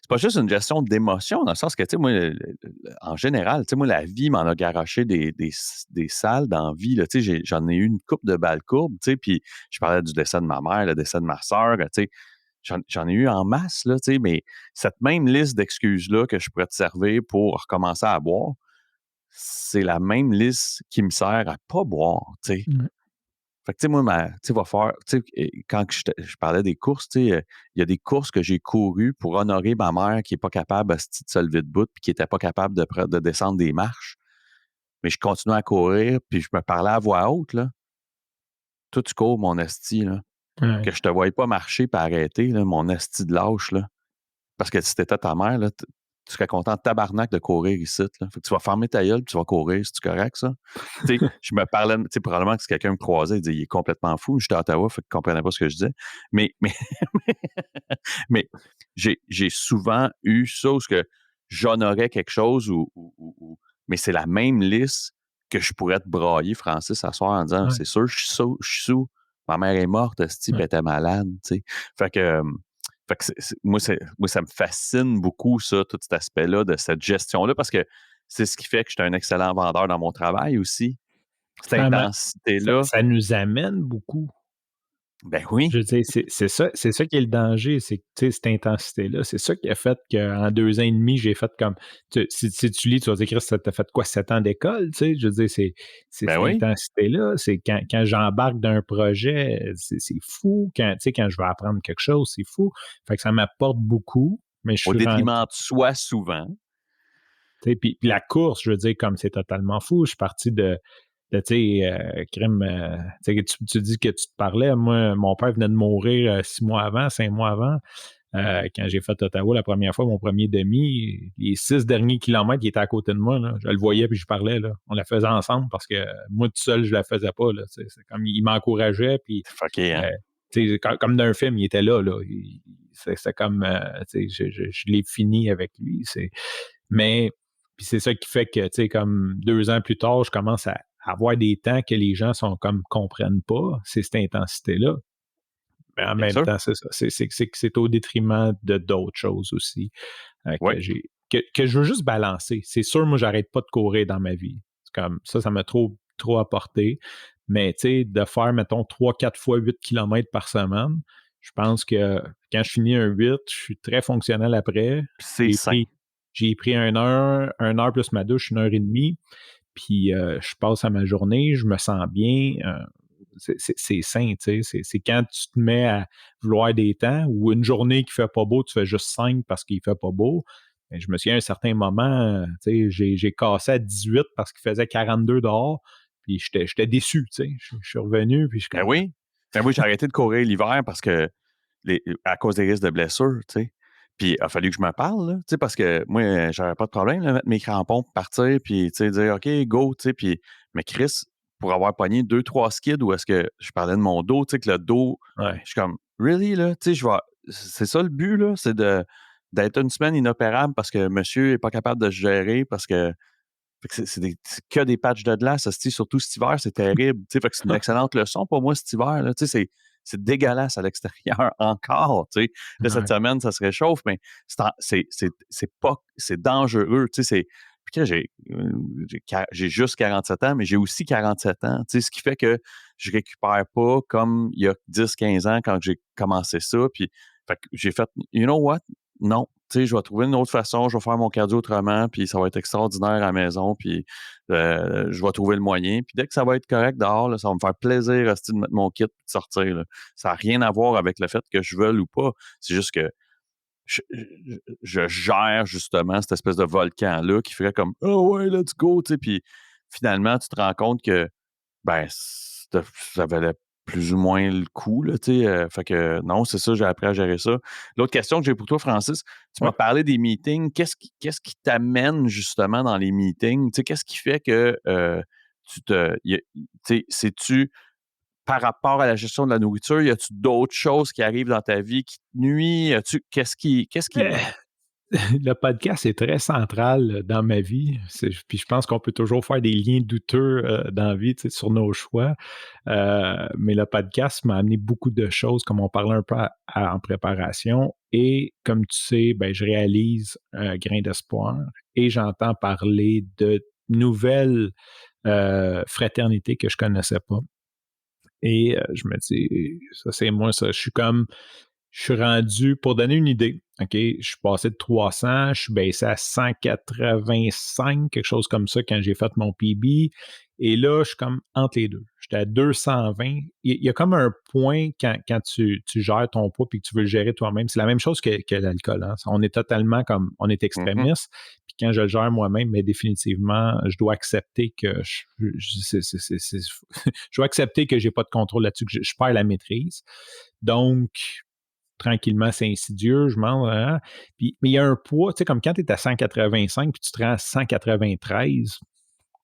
pas juste une gestion d'émotion, dans le sens que, tu sais, moi, en général, tu sais, moi, la vie m'en a garoché des salles dans la vie, là, tu sais, j'en ai eu une coupe de balles courbes, tu sais, puis je parlais du décès de ma mère, le décès de ma sœur, tu sais, j'en ai eu en masse, là, tu sais, mais cette même liste d'excuses-là que je pourrais te servir pour recommencer à boire, c'est la même liste qui me sert à pas boire, tu sais. Ouais. Fait que, tu sais, moi, tu sais, va faire, tu sais, quand je parlais des courses, tu sais, il y a des courses que j'ai courues pour honorer ma mère qui est pas capable, asti, de se lever debout puis qui était pas capable de descendre des marches. Mais je continuais à courir puis je me parlais à voix haute, là. Toi, tu cours, mon asti, là. Que Ouais. je te voyais pas marcher puis arrêter, là, mon asti de lâche, là. Parce que si t'étais ta mère, là, tu serais content de tabarnak de courir ici, là. Fait que tu vas fermer ta gueule puis tu vas courir, c'est correct, ça? Tu sais, je me parlais, tu sais, probablement que si quelqu'un me croisait, il disait, il est complètement fou. J'étais à Ottawa, fait qu'il comprenait pas ce que je disais. Mais, mais j'ai souvent eu ça où ce que j'honorais quelque chose mais c'est la même liste que je pourrais te brailler, Francis, à soir en disant, Ouais. c'est sûr, je suis sous. Ma mère est morte, esti, puis Ouais. elle était malade, tu sais. Fait que, fait que moi, ça me fascine beaucoup, ça, tout cet aspect-là, de cette gestion-là, parce que c'est ce qui fait que je suis un excellent vendeur dans mon travail aussi. Cette Ça, intensité-là, ça nous amène beaucoup. ben oui, Je veux dire, c'est ça qui est le danger, c'est que, tu sais, cette intensité-là, c'est ça qui a fait qu'en 2 ans et demi, j'ai fait comme si tu lis, tu vas dire: «Christ, ça t'a fait quoi, 7 ans d'école?» Tu sais? Je veux dire, c'est ben cette oui. intensité-là, c'est quand j'embarque d'un projet, c'est fou. Tu sais, quand je veux apprendre quelque chose, c'est fou. Fait que ça m'apporte beaucoup, mais je Au suis rendu. détriment de soi, souvent. Tu sais, puis la course, je veux dire, comme c'est totalement fou. Je suis parti tu sais, crime, tu sais, tu dis que tu te parlais. Moi, mon père venait de mourir 6 mois avant, 5 mois avant. Quand j'ai fait Ottawa la première fois, mon premier demi, les 6 derniers kilomètres, il était à côté de moi, là. Je le voyais puis je parlais, là. On la faisait ensemble parce que moi, tout seul, je la faisais pas, là. Tu sais, c'est comme il m'encourageait puis C'est fucké, euh, hein? comme dans un film, il était là. C'est comme, je l'ai fini avec lui. Mais puis c'est ça qui fait que, comme 2 ans plus tard, je commence à avoir des temps que les gens sont comme comprennent pas, c'est cette intensité-là. Mais en Bien même sûr. temps, c'est ça. C'est au détriment de d'autres choses aussi Oui. que je veux juste balancer. C'est sûr, moi, j'arrête pas de courir dans ma vie. C'est comme ça m'a trop apporté. Mais tu sais, de faire, mettons, 3-4 fois 8 km par semaine, je pense que quand je finis un 8, je suis très fonctionnel après. C'est J'ai sain. pris, j'ai pris 1 heure plus ma douche, 1 heure et demie. Puis je passe à ma journée, je me sens bien. C'est sain, tu sais. C'est quand tu te mets à vouloir des temps ou une journée qui fait pas beau, tu fais juste 5 parce qu'il fait pas beau. Mais je me souviens à un certain moment, tu sais, j'ai cassé à 18 parce qu'il faisait 42 dehors. Puis j'étais déçu, tu sais. Je suis revenu, puis je suis Ben comme. oui. Ben oui, j'ai arrêté de courir l'hiver parce que à cause des risques de blessures, tu sais. Puis il a fallu que je me parle, là, tu sais, parce que moi, j'avais pas de problème de mettre mes crampons, partir, puis tu sais, dire OK, go, tu sais. Puis, mais Chris, pour avoir pogné 2-3 skids où est-ce que je parlais de mon dos, tu sais, que le dos, Ouais. je suis comme, really, là, tu sais, c'est ça le but, là, c'est d'être une semaine inopérable parce que monsieur est pas capable de se gérer, parce que fait que c'est que des patchs de glace, hostie, surtout cet hiver, c'est terrible. Tu sais, fait que c'est une excellente leçon pour moi cet hiver. Là. Tu sais, c'est dégueulasse à l'extérieur encore. Tu sais. Là, cette Ouais. semaine, ça se réchauffe, mais c'est dangereux. Tu sais, puis là, j'ai juste 47 ans, mais j'ai aussi 47 ans. Tu sais, ce qui fait que je récupère pas comme il y a 10-15 ans quand j'ai commencé ça. Puis, fait que j'ai fait, you know what? Non, tu sais, je vais trouver une autre façon, je vais faire mon cardio autrement, puis ça va être extraordinaire à la maison, puis je vais trouver le moyen. Puis dès que ça va être correct dehors, là, ça va me faire plaisir de mettre mon kit et de sortir. Là. Ça n'a rien à voir avec le fait que je veuille ou pas. C'est juste que je gère justement cette espèce de volcan-là qui ferait comme Oh ouais, let's go, tu sais, puis finalement, tu te rends compte que ben, ça valait plus ou moins le coup, là, tu sais. Fait que non, c'est ça, j'ai appris à gérer ça. L'autre question que j'ai pour toi, Francis, tu m'as Ouais. parlé des meetings. Qu'est-ce qui t'amène justement dans les meetings? Tu sais, qu'est-ce qui fait que tu sais, sais-tu par rapport à la gestion de la nourriture, y a-tu d'autres choses qui arrivent dans ta vie qui te nuisent? Qu'est-ce qui. Le podcast est très central dans ma vie. Puis je pense qu'on peut toujours faire des liens douteux dans la vie, tu sais, sur nos choix. Mais le podcast m'a amené beaucoup de choses, comme on parlait un peu en préparation. Et comme tu sais, ben, je réalise un grain d'espoir et j'entends parler de nouvelles fraternités que je connaissais pas. Et je me dis, ça c'est moi, ça. Je suis rendu, pour donner une idée, OK, je suis passé de 300, je suis baissé à 185, quelque chose comme ça, quand j'ai fait mon PB. Et là, je suis comme entre les deux. J'étais à 220. Il y a comme un point quand tu gères ton poids et que tu veux le gérer toi-même. C'est la même chose que l'alcool. Hein. On est totalement comme, on est Mhm. extrémiste. Puis quand je le gère moi-même, mais définitivement, je dois accepter que je dois accepter que j'ai pas de contrôle là-dessus, que je perds la maîtrise. Donc, tranquillement, c'est insidieux, je mange. Hein? Puis, mais il y a un poids, tu sais, comme quand tu es à 185 puis tu te rends à 193,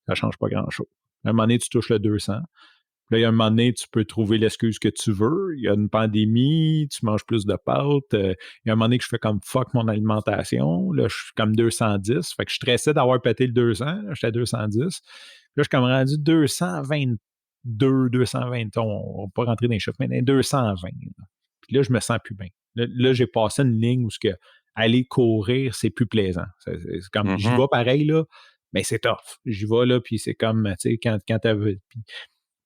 ça ne change pas grand-chose. À un moment donné, tu touches le 200. Puis là, il y a un moment donné, tu peux trouver l'excuse que tu veux. Il y a une pandémie, tu manges plus de pâtes. Il y a un moment donné que je fais comme fuck mon alimentation. Là, je suis comme 210. Fait que je stressais d'avoir pété le 200. Là, j'étais à 210. Puis là, je suis comme rendu 222, 220. On ne va pas rentrer dans les chiffres, mais dans les 220. Là. Puis là, je me sens plus bien. Là, j'ai passé une ligne où ce que aller courir, c'est plus plaisant. C'est comme, j'y Mhm. vais pareil, là, mais c'est tough. J'y vais, là, puis c'est comme, tu sais, quand t'avais.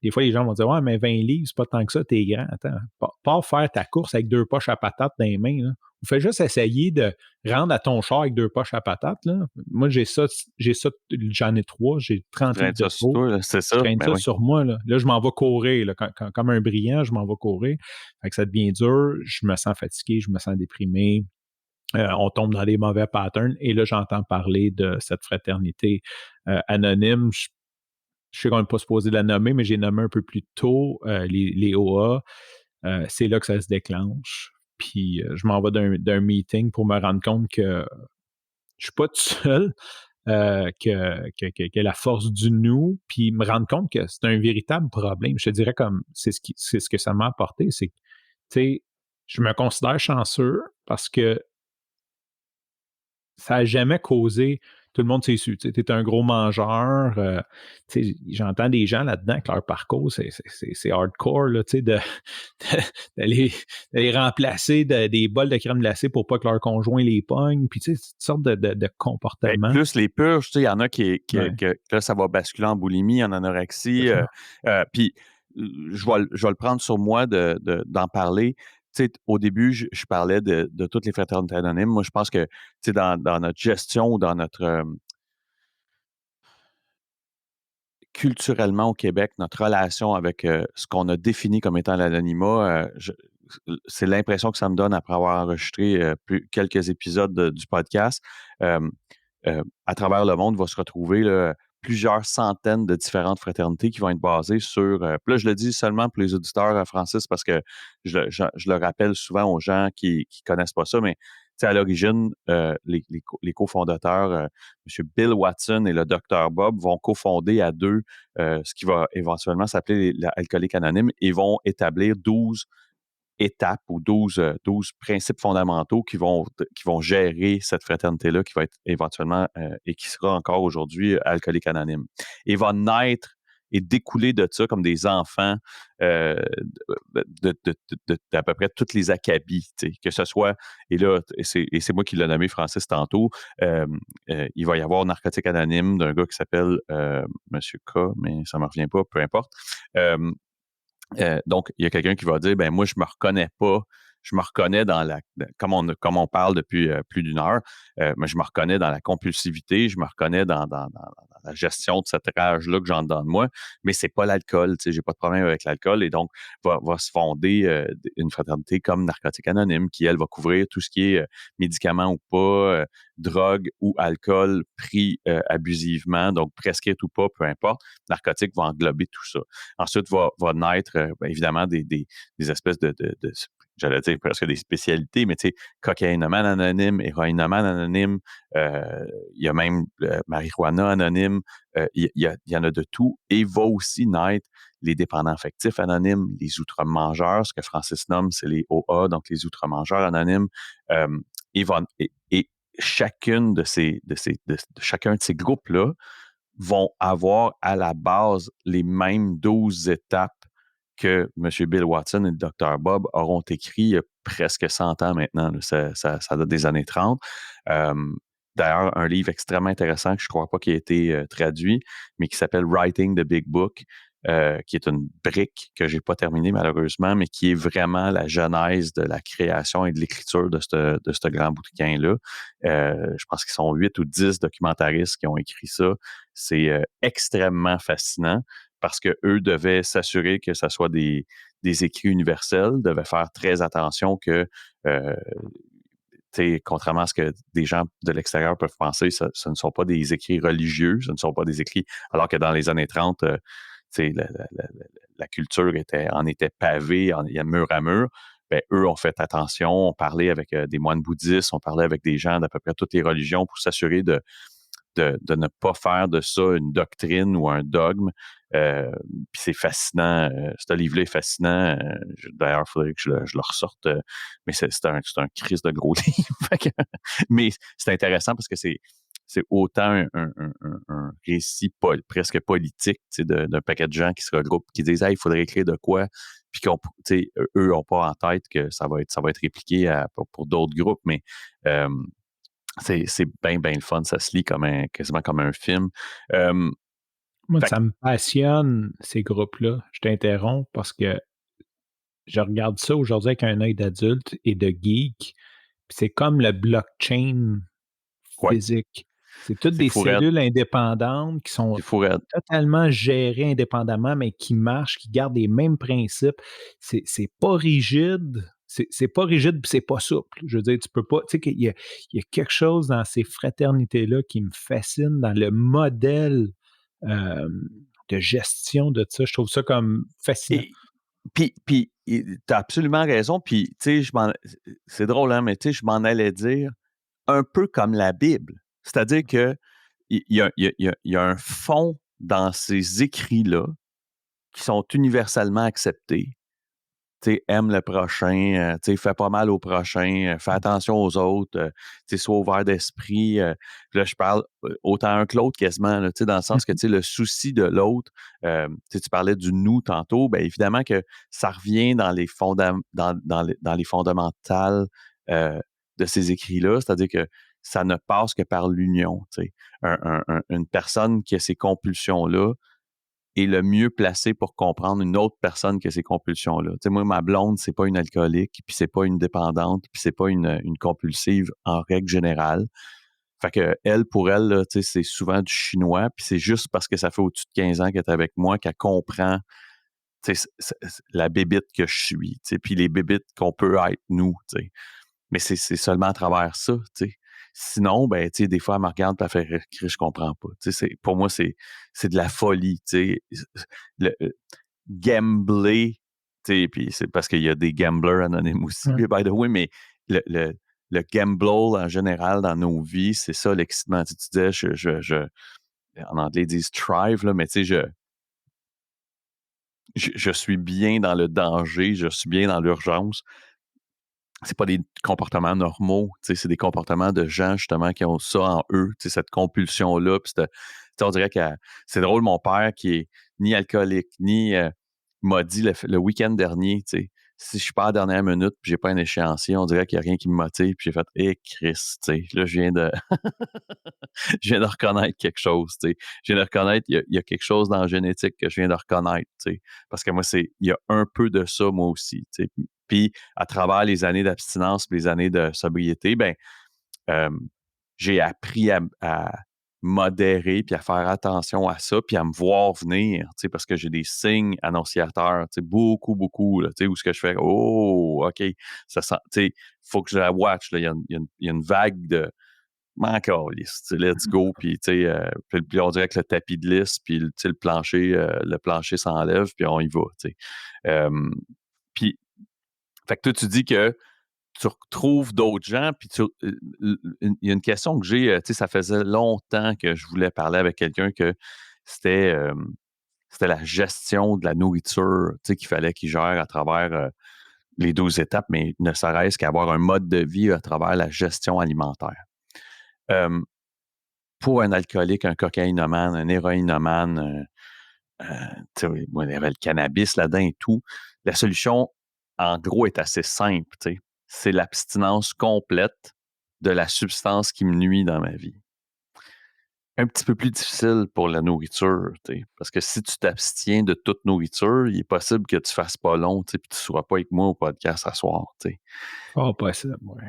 Des fois, les gens vont dire ouais, mais 20 livres, c'est pas tant que ça, t'es grand. Attends, pas faire ta course avec 2 poches à patates dans les mains. Là. Ou fais juste essayer de rendre à ton char avec 2 poches à patates. Là. Moi, j'en ai 3, j'ai Tu 30 livres traînes de ça sur trop. toi, là, c'est Je ça. traîne Ben ça oui. sur moi. Là, je m'en vais courir. Là. Comme un brillant, je m'en vais courir. Fait que ça devient dur. Je me sens fatigué, je me sens déprimé. On tombe dans des mauvais patterns. Et là, j'entends parler de cette fraternité anonyme. Je sais qu'on n'est pas supposé la nommer, mais j'ai nommé un peu plus tôt les OA. C'est là que ça se déclenche. Puis je m'en vais d'un meeting pour me rendre compte que je suis pas tout seul, que la force du nous, puis me rendre compte que c'est un véritable problème. Je te dirais comme c'est ce que ça m'a apporté, c'est que tu sais, je me considère chanceux parce que ça n'a jamais causé tout le monde s'est su. Tu es un gros mangeur. J'entends des gens là-dedans que leur parcours, c'est hardcore là, de- d'aller, d'aller remplacer des bols de crème glacée pour pas que leur conjoint les pogne. Puis, tu sais, toutes sortes de Ben, comportements. plus les purges, tu sais, il y en a Ouais, que là, ça va basculer en boulimie, en c'est anorexie. ça. Puis, je vais le prendre sur moi d'en parler. Tu sais, au début, je parlais de toutes les fraternités anonymes. Moi, je pense que, tu sais, dans notre gestion ou dans notre culturellement au Québec, notre relation avec ce qu'on a défini comme étant l'anonymat, c'est l'impression que ça me donne après avoir enregistré quelques épisodes du podcast. Euh, à travers le monde, va se retrouver là, plusieurs centaines de différentes fraternités qui vont être basées sur. Puis là, je le dis seulement pour les auditeurs, Francis, parce que je le rappelle souvent aux gens qui ne connaissent pas ça, mais à l'origine, les cofondateurs, M. Bill Watson et le Dr. Bob, vont cofonder à deux ce qui va éventuellement s'appeler l'Alcoolique Anonyme et vont établir 12 étapes ou 12 principes fondamentaux qui vont gérer cette fraternité-là qui va être éventuellement et qui sera encore aujourd'hui Alcoolique Anonyme. Et va naître et découler de ça comme des enfants euh, d'à peu près toutes les acabis, que ce soit, et là, et c'est moi qui l'ai nommé Francis tantôt, il va y avoir Narcotique Anonyme d'un gars qui s'appelle Monsieur K, mais ça ne me revient pas, peu importe. Euh, donc, il y a quelqu'un qui va dire, ben moi, je me reconnais dans comme on parle depuis plus d'une heure, mais je me reconnais dans la compulsivité, je me reconnais dans la gestion de cette rage-là que j'en donne moi, mais c'est pas l'alcool, tu sais, j'ai pas de problème avec l'alcool, et donc, va se fonder une fraternité comme Narcotique Anonyme, qui, elle, va couvrir tout ce qui est médicaments ou pas, drogue ou alcool pris abusivement, donc prescrite ou pas, peu importe, narcotique va englober tout ça. Ensuite, va naître, évidemment, des espèces j'allais dire presque des spécialités, mais tu sais, cocaïnomane anonyme, héroïnomane anonyme, il y a même marijuana anonyme, il y en a de tout. Et va aussi naître les dépendants affectifs anonymes, les outre-mangeurs, ce que Francis nomme, c'est les OA, donc les outre-mangeurs anonymes. Euh, et chacune de chacun de ces groupes-là vont avoir à la base les mêmes 12 étapes que M. Bill Watson et le Dr. Bob auront écrit il y a presque 100 ans maintenant. Là. Ça date des années 30. Euh, D'ailleurs, un livre extrêmement intéressant que je ne crois pas qu'il ait été traduit, mais qui s'appelle Writing the Big Book, qui est une brique que je n'ai pas terminée malheureusement, mais qui est vraiment la genèse de la création et de l'écriture de ce grand bouquin-là. Je pense qu'ils sont 8 ou 10 documentaristes qui ont écrit ça. C'est extrêmement fascinant parce qu'eux devaient s'assurer que ça soit des écrits universels, devaient faire très attention que, contrairement à ce que des gens de l'extérieur peuvent penser, ce ne sont pas des écrits religieux, ce ne sont pas des écrits, alors que dans les années 30, la culture en était pavée, il y a mur à mur. Ben, eux ont fait attention, on parlait avec des moines bouddhistes, on parlait avec des gens d'à peu près toutes les religions pour s'assurer de ne pas faire de ça une doctrine ou un dogme. Puis c'est fascinant. Ce livre-là est fascinant. D'ailleurs, il faudrait que je le ressorte. Mais c'est un crise de gros livre. Mais c'est intéressant parce que c'est autant un récit presque politique d'un paquet de gens qui se regroupent, qui disent il faudrait écrire de quoi, puis eux n'ont pas en tête que ça va être répliqué pour d'autres groupes, mais c'est bien, bien le fun. Ça se lit quasiment comme un film. Euh, Moi, fait ça me passionne, ces groupes-là. Je t'interromps parce que je regarde ça aujourd'hui avec un œil d'adulte et de geek. Puis c'est comme le blockchain ouais, physique. C'est toutes c'est des fou raide. cellules indépendantes qui sont C'est fou raide. totalement gérées indépendamment, mais qui marchent, qui gardent les mêmes principes. C'est pas rigide. C'est pas rigide, puis c'est pas souple. Je veux dire, tu peux pas. Tu sais il y a quelque chose dans ces fraternités-là qui me fascine, dans le modèle euh, de gestion de ça. Je trouve ça comme fascinant. Et puis tu as absolument raison. Puis, tu sais, c'est drôle, hein, mais tu sais, je m'en allais dire un peu comme la Bible. C'est-à-dire que il y a un fond dans ces écrits-là qui sont universellement acceptés. aime le prochain, fais pas mal au prochain, fais attention aux autres, sois ouvert d'esprit. Puis là, je parle autant un que l'autre quasiment, là, dans le sens que le souci de l'autre, tu parlais du nous tantôt, bien évidemment que ça revient dans les, dans les fondamentales de ces écrits-là, c'est-à-dire que ça ne passe que par l'union. Une personne qui a ces compulsions-là, est le mieux placé pour comprendre une autre personne qui a ces compulsions-là. Moi, ma blonde, c'est pas une alcoolique, puis c'est pas une dépendante, puis c'est pas une compulsive en règle générale. Fait que elle, pour elle, là, c'est souvent du chinois, puis c'est juste parce que ça fait au-dessus de 15 ans qu'elle est avec moi qu'elle comprend la bébite que je suis, puis les bébites qu'on peut être nous. Mais c'est seulement à travers ça. Sinon, ben, des fois, elle me regarde et elle fait « je comprends pas ». Pour moi, c'est de la folie. Le, gambler, puis c'est parce qu'il y a des gamblers anonymes aussi, by the way, mais le gamble en général dans nos vies, c'est ça l'excitement. Tu disais, en anglais, ils disent thrive, là, mais je suis bien dans le danger, je suis bien dans l'urgence. C'est pas des comportements normaux, c'est des comportements de gens justement qui ont ça en eux, cette compulsion-là. Puis on dirait que c'est drôle, mon père qui est ni alcoolique, ni m'a dit le week-end dernier, si je suis pas à la dernière minute puis j'ai pas un échéancier, on dirait qu'il n'y a rien qui me motive. Puis j'ai fait Chris, là, je viens de je viens de reconnaître quelque chose. Je viens de reconnaître, il y a quelque chose dans la génétique que je viens de reconnaître. Parce que moi, il y a un peu de ça, moi aussi. Puis, à travers les années d'abstinence, les années de sobriété, ben, j'ai appris à modérer, puis à faire attention à ça, puis à me voir venir, parce que j'ai des signes annonciateurs, beaucoup, beaucoup, là, où ce que je fais, oh, OK, ça sent, faut que je la watch, là, il y a une vague de encore lisse, let's go, puis puis on dirait que le tapis de lisse, puis le plancher s'enlève, puis on y va, puis, fait que toi, tu dis que tu retrouves d'autres gens, puis il y a une question que j'ai, ça faisait longtemps que je voulais parler avec quelqu'un que c'était la gestion de la nourriture, qu'il fallait qu'il gère à travers les 12 étapes, mais ne serait-ce qu'avoir un mode de vie à travers la gestion alimentaire. Pour un alcoolique, un cocaïnomane, un héroïnomane, il y avait le cannabis là-dedans et tout, la solution, en gros, est assez simple. C'est l'abstinence complète de la substance qui me nuit dans ma vie. Un petit peu plus difficile pour la nourriture, parce que si tu t'abstiens de toute nourriture, il est possible que tu fasses pas long, puis tu ne seras pas avec moi au podcast ce soir. Pas possible, oui.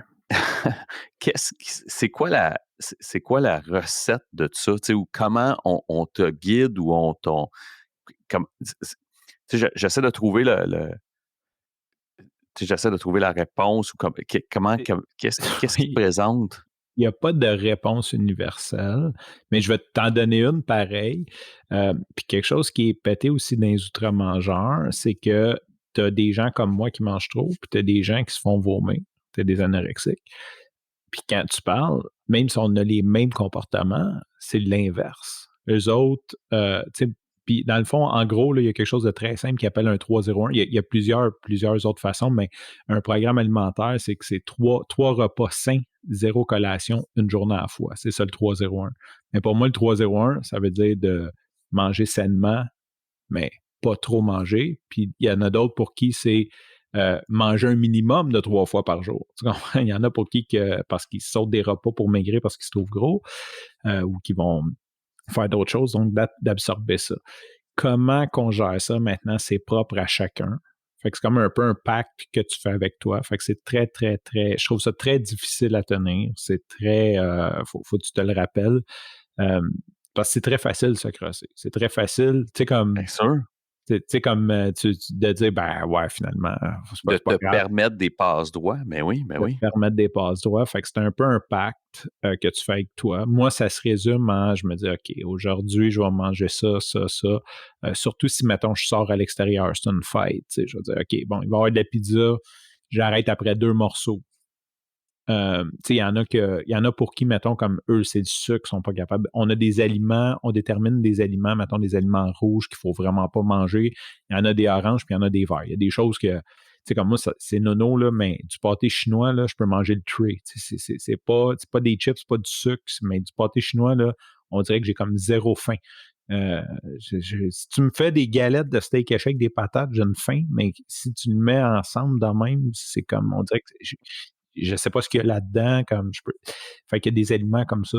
C'est quoi la recette de ça, ou comment on te guide ou j'essaie de trouver j'essaie de trouver la réponse ou qu'est-ce qui te présente? Il n'y a pas de réponse universelle, mais je vais t'en donner une pareille. Puis quelque chose qui est pété aussi dans les outre-mangeurs, c'est que tu as des gens comme moi qui mangent trop, puis tu as des gens qui se font vomir, tu as des anorexiques. Puis quand tu parles, même si on a les mêmes comportements, c'est l'inverse. Eux autres, tu sais, puis dans le fond, en gros, là, il y a quelque chose de très simple qui appelle un 3-0-1. Il y a plusieurs autres façons, mais un programme alimentaire, c'est que c'est trois repas sains, 0 collation, une journée à la fois. C'est ça le 3-0-1. Mais pour moi, le 3-0-1, ça veut dire de manger sainement, mais pas trop manger. Puis il y en a d'autres pour qui c'est manger un minimum de 3 fois par jour. Tu comprends? Il y en a pour qui, parce qu'ils sautent des repas pour maigrir parce qu'ils se trouvent gros ou qui vont faire d'autres choses, donc d'absorber ça. Comment qu'on gère ça maintenant, c'est propre à chacun. Fait que c'est comme un peu un pacte que tu fais avec toi. Fait que c'est très, très, très... Je trouve ça très difficile à tenir. C'est très... faut que tu te le rappelles. Parce que c'est très facile de se crosser. C'est très facile, tu sais, comme... Bien sûr. Tu sais, comme de dire, ben ouais, finalement, De c'est pas te grave. permettre des passe-droits, mais oui, mais oui. Permettre des passe-droits. Fait que c'est un peu un pacte que tu fais avec toi. Moi, ça se résume en, je me dis, OK, aujourd'hui, je vais manger ça, ça, ça. Surtout si, mettons, je sors à l'extérieur, c'est une fête. Tu sais, je vais dire, OK, bon, il va y avoir de la pizza, j'arrête après 2 morceaux. Tu sais, il y en a pour qui, mettons, comme eux, c'est du sucre, ils sont pas capables. On a des aliments, on détermine des aliments, mettons, des aliments rouges qu'il faut vraiment pas manger. Il y en a des oranges, puis il y en a des verts. Il y a des choses que, tu sais, comme moi, c'est nono, là, mais du pâté chinois, là, je peux manger le tray. C'est pas des chips, c'est pas du sucre, mais du pâté chinois, là, on dirait que j'ai comme zéro faim. Euh, si tu me fais des galettes de steak haché avec des patates, j'ai une faim, mais si tu le mets ensemble de même, c'est comme, on dirait que je sais pas ce qu'il y a là-dedans, comme je peux. Fait qu'il y a des aliments comme ça.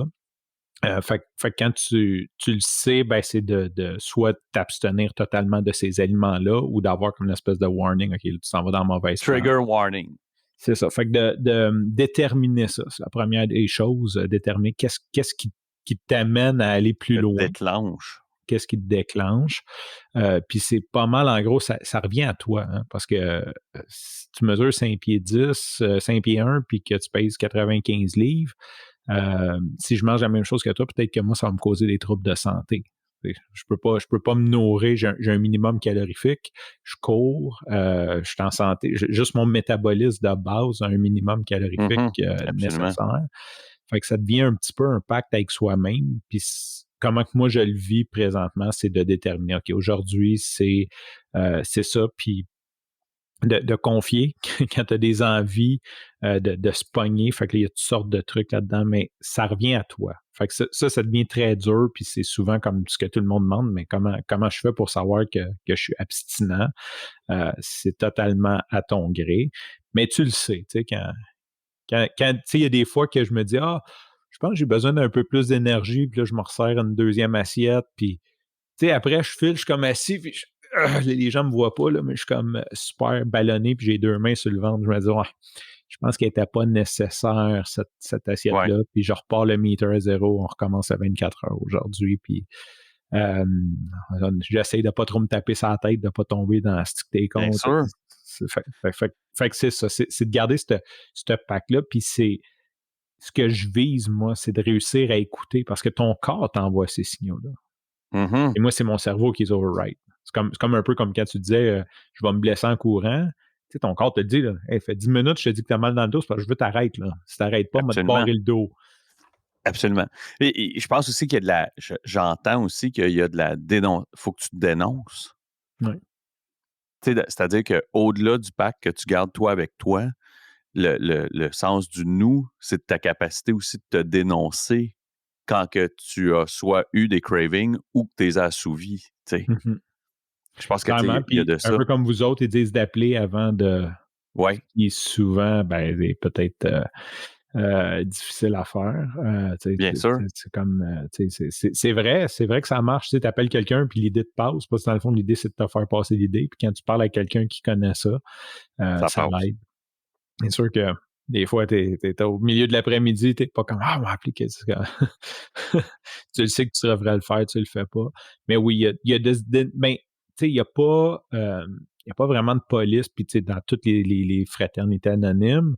Fait que quand tu le sais, ben c'est de soit t'abstenir totalement de ces aliments-là ou d'avoir comme une espèce de warning, OK, là, tu t'en vas dans la mauvaise passe. Trigger warning. C'est ça. Fait que de déterminer ça, c'est la première des choses, déterminer qu'est-ce qui t'amène à aller plus Ça te loin, déclenche. qu'est-ce qui te déclenche. Puis c'est pas mal, en gros, ça revient à toi, hein, parce que si tu mesures 5 pieds 10, 5 pieds 1, puis que tu pèses 95 livres, si je mange la même chose que toi, peut-être que moi, ça va me causer des troubles de santé. Je peux pas me nourrir, j'ai un minimum calorifique, je cours, je suis en santé, juste mon métabolisme de base a un minimum calorifique Absolument. nécessaire. Fait que ça devient un petit peu un pacte avec soi-même. Puis comment que moi je le vis présentement, c'est de déterminer, OK, aujourd'hui, c'est ça, puis de confier quand tu as des envies de se pogner. Fait que là, il y a toutes sortes de trucs là-dedans, mais ça revient à toi. Fait que ça devient très dur, puis c'est souvent comme ce que tout le monde demande, mais comment je fais pour savoir que je suis abstinent? C'est totalement à ton gré. Mais tu le sais, tu sais, tu sais, il y a des fois que je me dis, je pense que j'ai besoin d'un peu plus d'énergie, puis là, je me resserre une deuxième assiette, puis tu sais, après, je suis comme assis, puis les gens me voient pas, là, mais je suis comme super ballonné, puis j'ai deux mains sur le ventre. Je me dis, ouais, je pense qu'elle n'était pas nécessaire, cette Ouais. assiette-là. Puis je repars le meter à zéro, on recommence à 24 heures aujourd'hui. Puis euh, j'essaye de pas trop me taper sa tête, de pas tomber dans ce que t'es Bien contre. sûr. Fait que c'est ça, c'est de garder ce pack-là. Puis c'est ce que je vise, moi, c'est de réussir à écouter parce que ton corps t'envoie ces signaux-là. Mhm. Et moi, c'est mon cerveau qui est override. C'est comme un peu comme quand tu disais je vais me blesser en courant. Tu sais, ton corps te dit, là, hey, fait 10 minutes, je te dis que tu as mal dans le dos, c'est parce que je veux t'arrêter. Là. Si t'arrêtes pas, moi te Absolument. barrer le dos. Absolument. Et je pense aussi qu'il y a de la. J'entends aussi qu'il y a de la dénonce. Il faut que tu te dénonces. Ouais. Tu sais, c'est-à-dire qu'au-delà du pacte que tu gardes toi avec toi, le sens du nous, c'est de ta capacité aussi de te dénoncer quand que tu as soit eu des cravings ou que tu les as assouvis. Tu sais. Mhm. Je pense que tu sais, Clairement, il y a puis de un ça. peu comme vous autres, ils disent d'appeler avant de. Oui, Qui est souvent, ben, est peut-être difficile à faire. bien sûr. C'est comme, c'est vrai que ça marche. Tu appelles quelqu'un, puis l'idée te passe. Parce que dans le fond, l'idée, c'est de te faire passer l'idée. Puis quand tu parles à quelqu'un qui connaît ça, Ça ça passe. l'aide. C'est sûr que des fois, t'es au milieu de l'après-midi, t'es pas comme on va appeler quelqu'un. Tu le sais que tu devrais le faire, tu le fais pas. Mais oui, il y a ben, tu sais, il y a pas vraiment de police, puis tu sais, dans toutes les fraternités anonymes,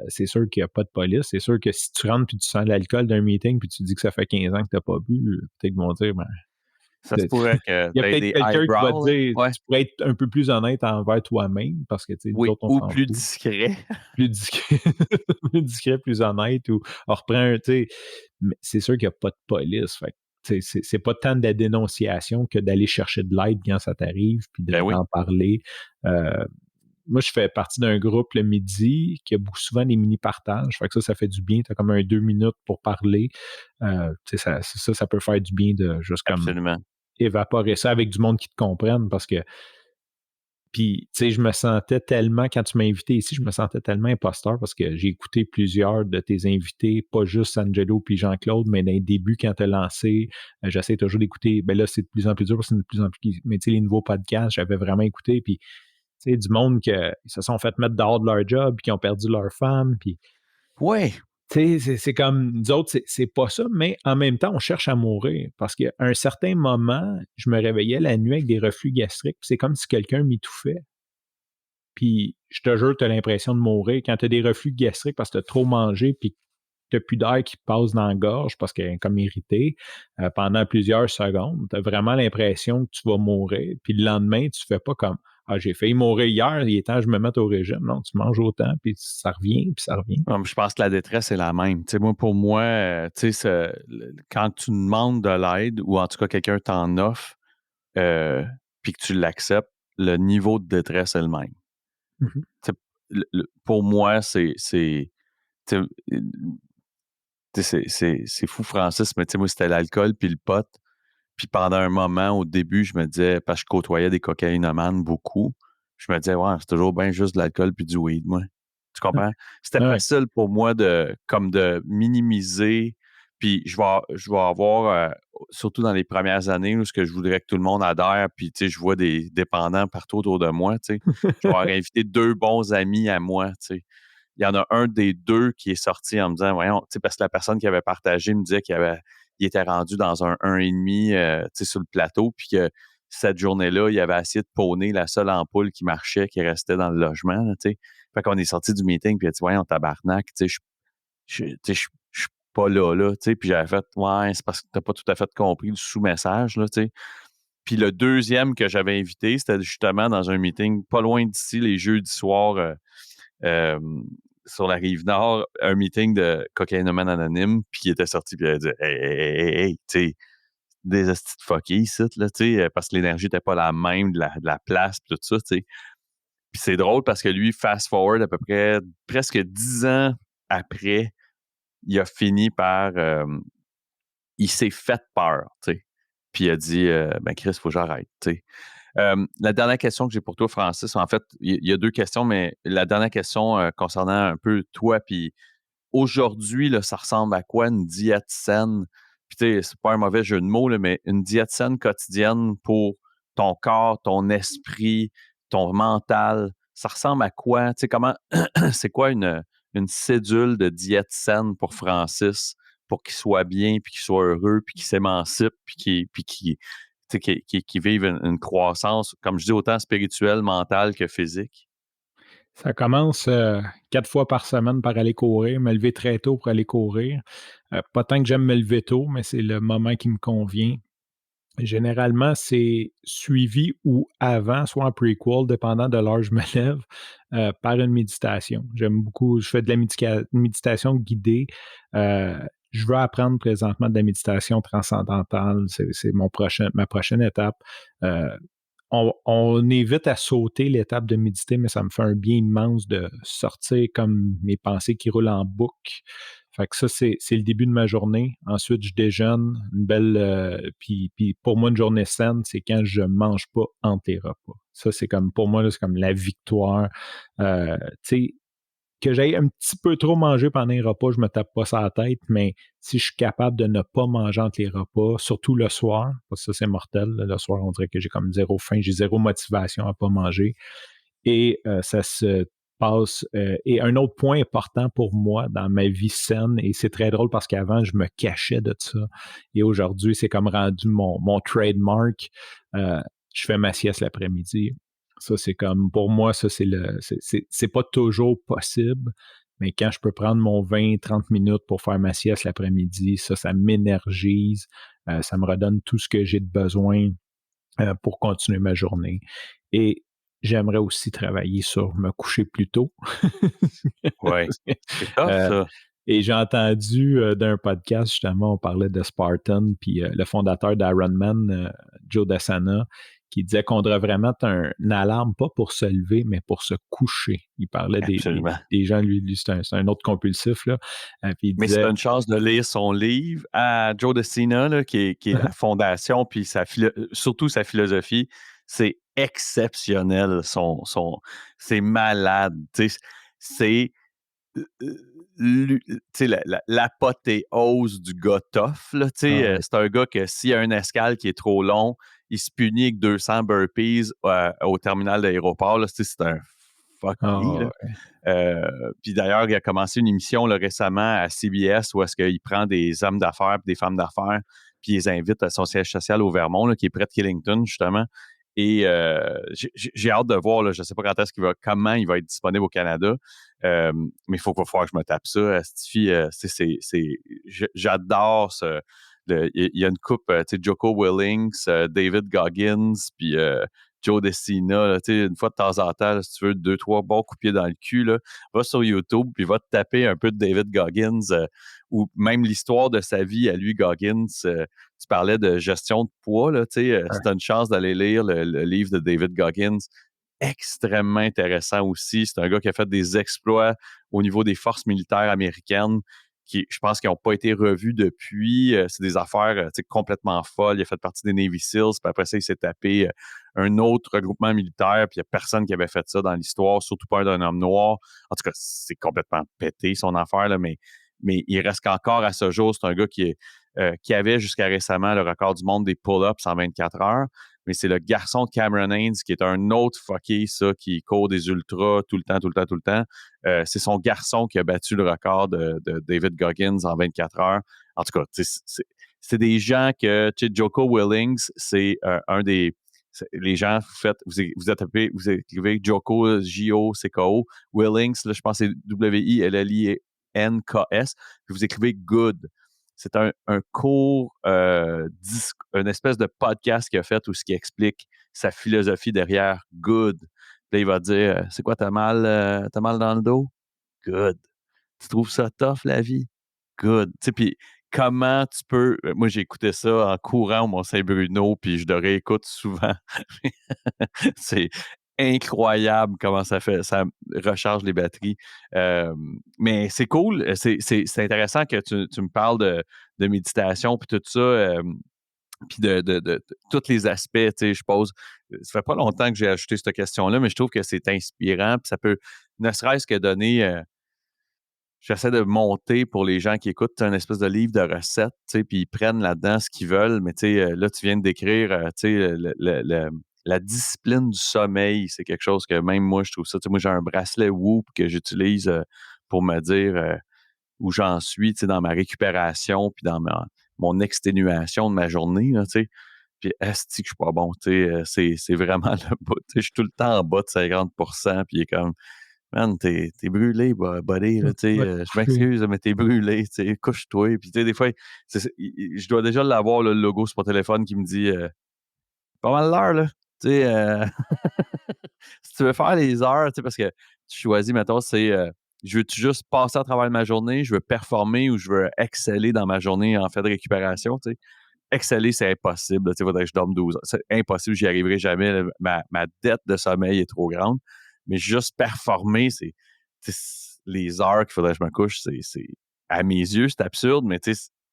c'est sûr qu'il n'y a pas de police. C'est sûr que si tu rentres puis tu sens l'alcool d'un meeting puis tu dis que ça fait 15 ans que tu n'as pas bu, peut-être qu'ils vont dire, ben, Ça se pourrait que il y a tu aies peut-être des quelqu'un qui va te eyebrows, là. dire, Ouais. tu pourrais être un peu plus honnête envers toi-même parce que, tu sais, nous Oui, autres, on ou s'en plus fout. discret. Plus discret, plus discret, plus honnête, ou on reprend, tu sais, mais c'est sûr qu'il n'y a pas de police. Fait que, tu sais, c'est pas tant de la dénonciation que d'aller chercher de l'aide quand ça t'arrive, puis Ben oui. d'en parler. Euh, Moi, je fais partie d'un groupe le midi qui a souvent des mini-partages. Fait que ça fait du bien. Tu as comme un 2 minutes pour parler. Tu sais, ça peut faire du bien de juste comme Absolument. évaporer ça avec du monde qui te comprenne parce que puis, tu sais, je me sentais tellement, quand tu m'as invité ici, je me sentais tellement imposteur parce que j'ai écouté plusieurs de tes invités, pas juste Angelo puis Jean-Claude, mais dans les débuts, quand tu as lancé, j'essaie toujours d'écouter. Ben là, c'est de plus en plus dur parce que c'est de plus en plus. Mais tu sais, les nouveaux podcasts, j'avais vraiment écouté. Puis, tu sais, du monde qui se sont fait mettre dehors de leur job, puis qui ont perdu leur femme. Puis, Oui. tu sais, c'est comme nous autres, c'est pas ça, mais en même temps, on cherche à mourir. Parce qu'à un certain moment, je me réveillais la nuit avec des reflux gastriques, puis c'est comme si quelqu'un m'étouffait. Puis je te jure, tu as l'impression de mourir. Quand tu as des reflux gastriques parce que tu as trop mangé, puis tu n'as plus d'air qui passe dans la gorge parce qu'elle est comme irritée pendant plusieurs secondes, tu as vraiment l'impression que tu vas mourir. Puis le lendemain, tu fais pas comme j'ai failli mourir hier, il est temps que je me mette au régime. Non, tu manges autant, puis ça revient, puis ça revient. Je pense que la détresse est la même. Tu sais, moi, pour moi, tu sais, quand tu demandes de l'aide ou en tout cas quelqu'un t'en offre, puis que tu l'acceptes, le niveau de détresse est le même. Mhm. Pour moi, tu sais, c'est fou, Francis, mais tu sais, moi, c'était l'alcool puis le pot. Puis pendant un moment, au début, je me disais, parce que je côtoyais des cocaïnomanes beaucoup, je me disais, ouais, c'est toujours bien juste de l'alcool puis du weed, moi. Tu comprends? C'était Ouais. facile pour moi de minimiser. Puis je vais avoir, surtout dans les premières années, où ce que je voudrais que tout le monde adhère, puis tu sais, je vois des dépendants partout autour de moi, tu sais. Je vais avoir invité deux bons amis à moi, tu sais. Il y en a un des deux qui est sorti en me disant, voyons, tu sais, parce que la personne qui avait partagé me disait il était rendu dans un 1,5, tu sais, sur le plateau, puis que cette journée-là, il avait essayé de pawner la seule ampoule qui marchait, qui restait dans le logement, là, tu sais. Fait qu'on est sorti du meeting, puis il a dit, voyons, tabarnak, tu sais, je suis pas là, tu sais. Puis j'avais fait, ouais, c'est parce que t'as pas tout à fait compris le sous-message, là, tu sais. Puis le deuxième que j'avais invité, c'était justement dans un meeting pas loin d'ici, les jeudis soirs, euh, sur la rive nord, un meeting de cocaïnomane anonyme, puis il était sorti, puis il a dit, hey, tu sais, des astis de fuckés ici, là, tu sais, parce que l'énergie n'était pas la même de la place, puis tout ça, tu sais. Puis c'est drôle parce que lui, fast forward à peu près presque 10 ans après, il a fini par, il s'est fait peur, tu sais. Puis il a dit, ben Chris, il faut que j'arrête, tu sais. La dernière question que j'ai pour toi, Francis, en fait, il y a deux questions, mais la dernière question concernant un peu toi, puis aujourd'hui, là, ça ressemble à quoi une diète saine? Puis tu sais, c'est pas un mauvais jeu de mots, là, mais une diète saine quotidienne pour ton corps, ton esprit, ton mental, ça ressemble à quoi? Tu sais, comment, c'est quoi une cédule de diète saine pour Francis pour qu'il soit bien, puis qu'il soit heureux, puis qu'il s'émancipe, puis qu'il tu sais, qu'il vive une croissance, comme je dis, autant spirituelle, mentale que physique? Ça commence 4 fois par semaine par aller courir, me lever très tôt pour aller courir. Pas tant que j'aime me lever tôt, mais c'est le moment qui me convient. Généralement, c'est suivi ou avant, soit en prequel, dépendant de l'heure où je me lève, par une méditation. J'aime beaucoup, je fais de la méditation guidée. Euh, je veux apprendre présentement de la méditation transcendantale. C'est ma prochaine étape. Euh, on évite à sauter l'étape de méditer, mais ça me fait un bien immense de sortir comme mes pensées qui roulent en boucle. Fait que ça, c'est le début de ma journée. Ensuite, je déjeune, une belle. Puis pour moi, une journée saine, c'est quand je mange pas entre les repas. Ça, c'est comme, pour moi, là, c'est comme la victoire. Tu sais, que j'aille un petit peu trop manger pendant les repas, je me tape pas ça à la tête, mais si je suis capable de ne pas manger entre les repas, surtout le soir, parce que ça, c'est mortel. Là, le soir, on dirait que j'ai comme zéro faim, j'ai zéro motivation à pas manger. Et ça se passe. Et un autre point important pour moi dans ma vie saine, et c'est très drôle parce qu'avant, je me cachais de ça. Et aujourd'hui, c'est comme rendu mon trademark. Euh, je fais ma sieste l'après-midi. Ça, c'est comme, pour moi, ça, c'est pas toujours possible, mais quand je peux prendre mon 20-30 minutes pour faire ma sieste l'après-midi, ça m'énergise, ça me redonne tout ce que j'ai de besoin pour continuer ma journée. Et j'aimerais aussi travailler sur me coucher plus tôt. Ouais. C'est tough, Euh, ça. et j'ai entendu d'un podcast, justement, on parlait de Spartan, puis le fondateur d'Ironman, Joe Dasana, qui disait qu'on devrait vraiment mettre une alarme, pas pour se lever, mais pour se coucher. Il parlait Absolument. des gens, lui c'est un autre compulsif, là. Puis il Mais si tu disait, as une chance de lire son livre à Joe DeCina, là, qui est la fondation, puis surtout sa philosophie, c'est exceptionnel. C'est malade. Tu sais, c'est tu sais, l'apothéose du gars tough. Là, tu sais, ah ouais, c'est un gars que s'il y a un escale qui est trop long, il se punit avec 200 burpees au terminal d'aéroport. Là, tu sais, c'est un fucké. ah Là. ouais. Puis d'ailleurs, il a commencé une émission là, récemment à CBS où est-ce qu'il prend des hommes d'affaires et des femmes d'affaires, puis il les invite à son siège social au Vermont, là, qui est près de Killington, justement. Et j'ai hâte de voir, là, je ne sais pas comment il va être disponible au Canada, mais il faut que je me tape ça. Stifi, j'adore ce. Il y a une coupe, tu sais, Joko Willings, David Goggins, puis Joe DeCina, là, tu sais, une fois de temps en temps, là, si tu veux, deux, trois bons coups de pied dans le cul, là, va sur YouTube, puis va te taper un peu de David Goggins, ou même l'histoire de sa vie à lui, Goggins. Tu parlais de gestion de poids, là, tu sais, si tu as une chance d'aller lire le livre de David Goggins, extrêmement intéressant aussi. C'est un gars qui a fait des exploits au niveau des forces militaires américaines qui, je pense, qui n'ont pas été revus depuis. C'est des affaires complètement folles. Il a fait partie des Navy Seals, puis après ça, il s'est tapé un autre regroupement militaire, puis il n'y a personne qui avait fait ça dans l'histoire, surtout pas d'un homme noir. En tout cas, c'est complètement pété son affaire, là, mais il reste qu'encore à ce jour, c'est un gars qui avait jusqu'à récemment le record du monde des pull-ups en 24 heures. Mais c'est le garçon de Cameron Haynes qui est un autre fucké, ça, qui court des ultras tout le temps, tout le temps, tout le temps. C'est son garçon qui a battu le record de David Goggins en 24 heures. En tout cas, c'est des gens que, tu sais, Jocko Willings, c'est un des... Les gens, vous écrivez Jocko, J-O-C-K-O, Willings, là, je pense que c'est W-I-L-L-I-N-K-S, puis vous écrivez Good. C'est un court, une espèce de podcast qu'il a fait où ce qui explique sa philosophie derrière Good. Puis là, il va dire, c'est quoi, t'as mal dans le dos? Good. Tu trouves ça tough, la vie? Good. Tu sais, puis comment tu peux... Moi, j'ai écouté ça en courant au Mont-Saint-Bruno, puis je le réécoute souvent. C'est incroyable comment ça recharge les batteries. Mais c'est cool, c'est intéressant que tu me parles de méditation puis tout ça, puis de tous les aspects, tu sais, je pose. Ça fait pas longtemps que j'ai ajouté cette question-là, mais je trouve que c'est inspirant, puis ça peut ne serait-ce que donner j'essaie de monter pour les gens qui écoutent un espèce de livre de recettes, tu sais, puis ils prennent là-dedans ce qu'ils veulent. Mais tu sais, là, tu viens de décrire, tu sais, la discipline du sommeil. C'est quelque chose que même moi, je trouve ça. Tu sais, moi, j'ai un bracelet Whoop que j'utilise pour me dire où j'en suis, tu sais, dans ma récupération, puis dans mon exténuation de ma journée, là, tu sais. Puis, asti que je suis pas bon, tu sais, c'est vraiment le bout. Tu sais, je suis tout le temps en bas de 50%, puis il est comme man, t'es brûlé, buddy, là, tu sais, Va te je coucher. m'excuse, mais t'es brûlé, tu sais, couche-toi. Puis, tu sais, des fois, je dois déjà l'avoir, le logo sur mon téléphone qui me dit pas mal l'heure, là. Tu sais, si tu veux faire les heures, tu sais, parce que tu choisis, mettons, c'est je veux juste passer à travers ma journée, je veux performer ou je veux exceller dans ma journée en fait de récupération, tu sais. Exceller, c'est impossible. Il faudrait que je dorme 12 heures. C'est impossible, j'y arriverai jamais. Là. Ma dette de sommeil est trop grande. Mais juste performer, les heures qu'il faudrait que je me couche, à mes yeux, c'est absurde, mais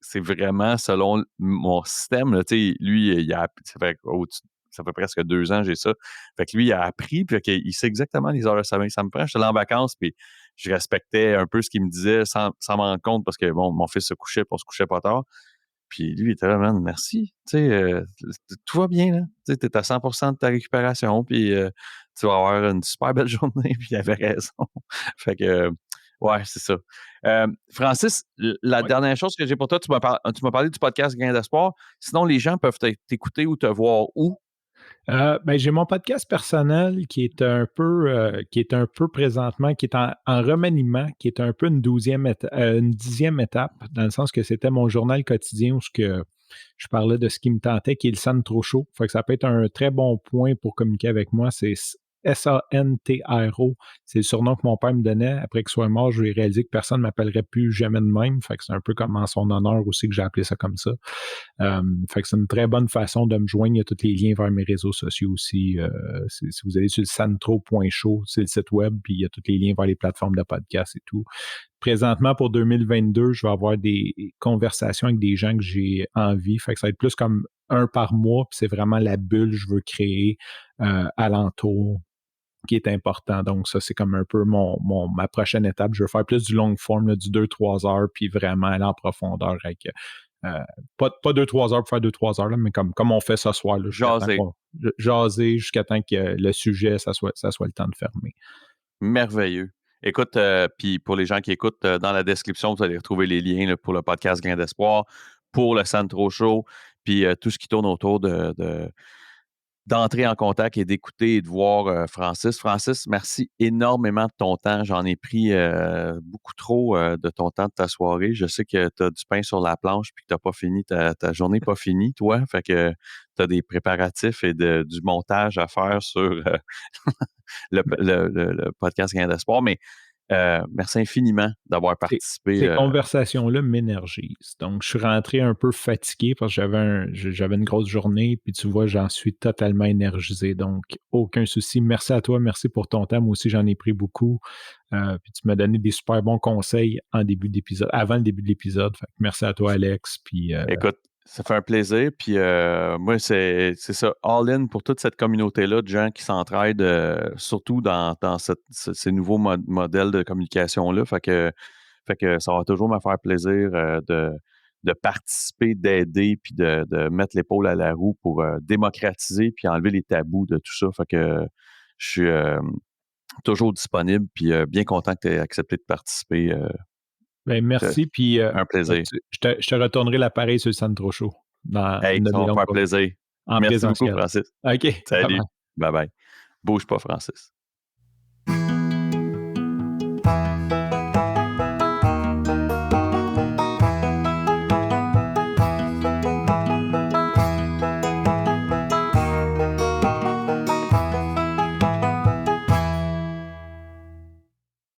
c'est vraiment selon mon système. Là, lui, ça fait presque 2 ans que j'ai ça. Fait que lui, il a appris, puis il sait exactement les heures de sommeil que ça me prend. J'étais là en vacances, puis je respectais un peu ce qu'il me disait sans m'en rendre compte parce que bon, mon fils se couchait, puis on se couchait pas tard. Puis lui, il était là, man, merci. Tu sais, tout va bien, là. Tu sais, t'es à 100% de ta récupération, puis tu vas avoir une super belle journée, puis il avait raison. Fait que, ouais, c'est ça. Francis, la Oui. dernière chose que j'ai pour toi, tu m'as parlé du podcast Gain d'espoir. Sinon, les gens peuvent t'écouter ou te voir où? Ben, j'ai mon podcast personnel qui est un peu présentement, qui est en remaniement, qui est un peu une 10e étape, dans le sens que c'était mon journal quotidien où je parlais de ce qui me tentait, qui est le San trop chaud. Fait que ça peut être un très bon point pour communiquer avec moi. C'est Santro. C'est le surnom que mon père me donnait. Après qu'il soit mort, je lui ai réalisé que personne ne m'appellerait plus jamais de même. Fait que c'est un peu comme en son honneur aussi que j'ai appelé ça comme ça. Fait que c'est une très bonne façon de me joindre. Il y a tous les liens vers mes réseaux sociaux aussi. Si vous allez sur le santro.show, c'est le site web, puis il y a tous les liens vers les plateformes de podcast et tout. Présentement, pour 2022, je vais avoir des conversations avec des gens que j'ai envie. Fait que ça va être plus comme un par mois, puis c'est vraiment la bulle que je veux créer alentour qui est important. Donc, ça, c'est comme un peu ma prochaine étape. Je veux faire plus du long form, là, du 2-3 heures, puis vraiment aller en profondeur avec pas 2-3 heures pour faire 2-3 heures, là, mais comme on fait ce soir, là, jusqu'à temps Jaser. jaser, jusqu'à temps que le sujet, ça soit le temps de fermer. Merveilleux. Écoute, puis pour les gens qui écoutent, dans la description, vous allez retrouver les liens là, pour le podcast Grain d'Espoir, pour le Santro Show, puis tout ce qui tourne autour d'entrer en contact et d'écouter et de voir Francis. Francis, merci énormément de ton temps. J'en ai pris beaucoup trop de ton temps de ta soirée. Je sais que tu as du pain sur la planche puis que tu n'as pas fini ta journée, pas finie, toi. Fait que tu as des préparatifs et du montage à faire sur le podcast Gain d'Espoir. Mais Merci infiniment d'avoir Ces participé. ces conversations-là m'énergisent. Donc, je suis rentré un peu fatigué parce que j'avais une grosse journée, puis tu vois, j'en suis totalement énergisé. Donc, aucun souci. Merci à toi, merci pour ton temps. Moi aussi, j'en ai pris beaucoup. Puis tu m'as donné des super bons conseils avant le début de l'épisode. Fait que merci à toi, Alex. Puis Écoute, ça fait un plaisir. Puis moi, c'est ça, all-in pour toute cette communauté-là de gens qui s'entraident, surtout dans ces nouveaux modèles de communication-là. Fait que ça va toujours me faire plaisir de participer, d'aider, puis de mettre l'épaule à la roue pour démocratiser puis enlever les tabous de tout ça. Fait que je suis toujours disponible, puis bien content que tu aies accepté de participer. ben, C'est merci. Puis un plaisir. je te retournerai l'appareil sur le Sandro Show dans Hey, une de ça va mes me longues faire journées. plaisir. En Merci beaucoup, présentiel. Francis. OK, bye Salut. bye. Bye bye. Bouge pas, Francis.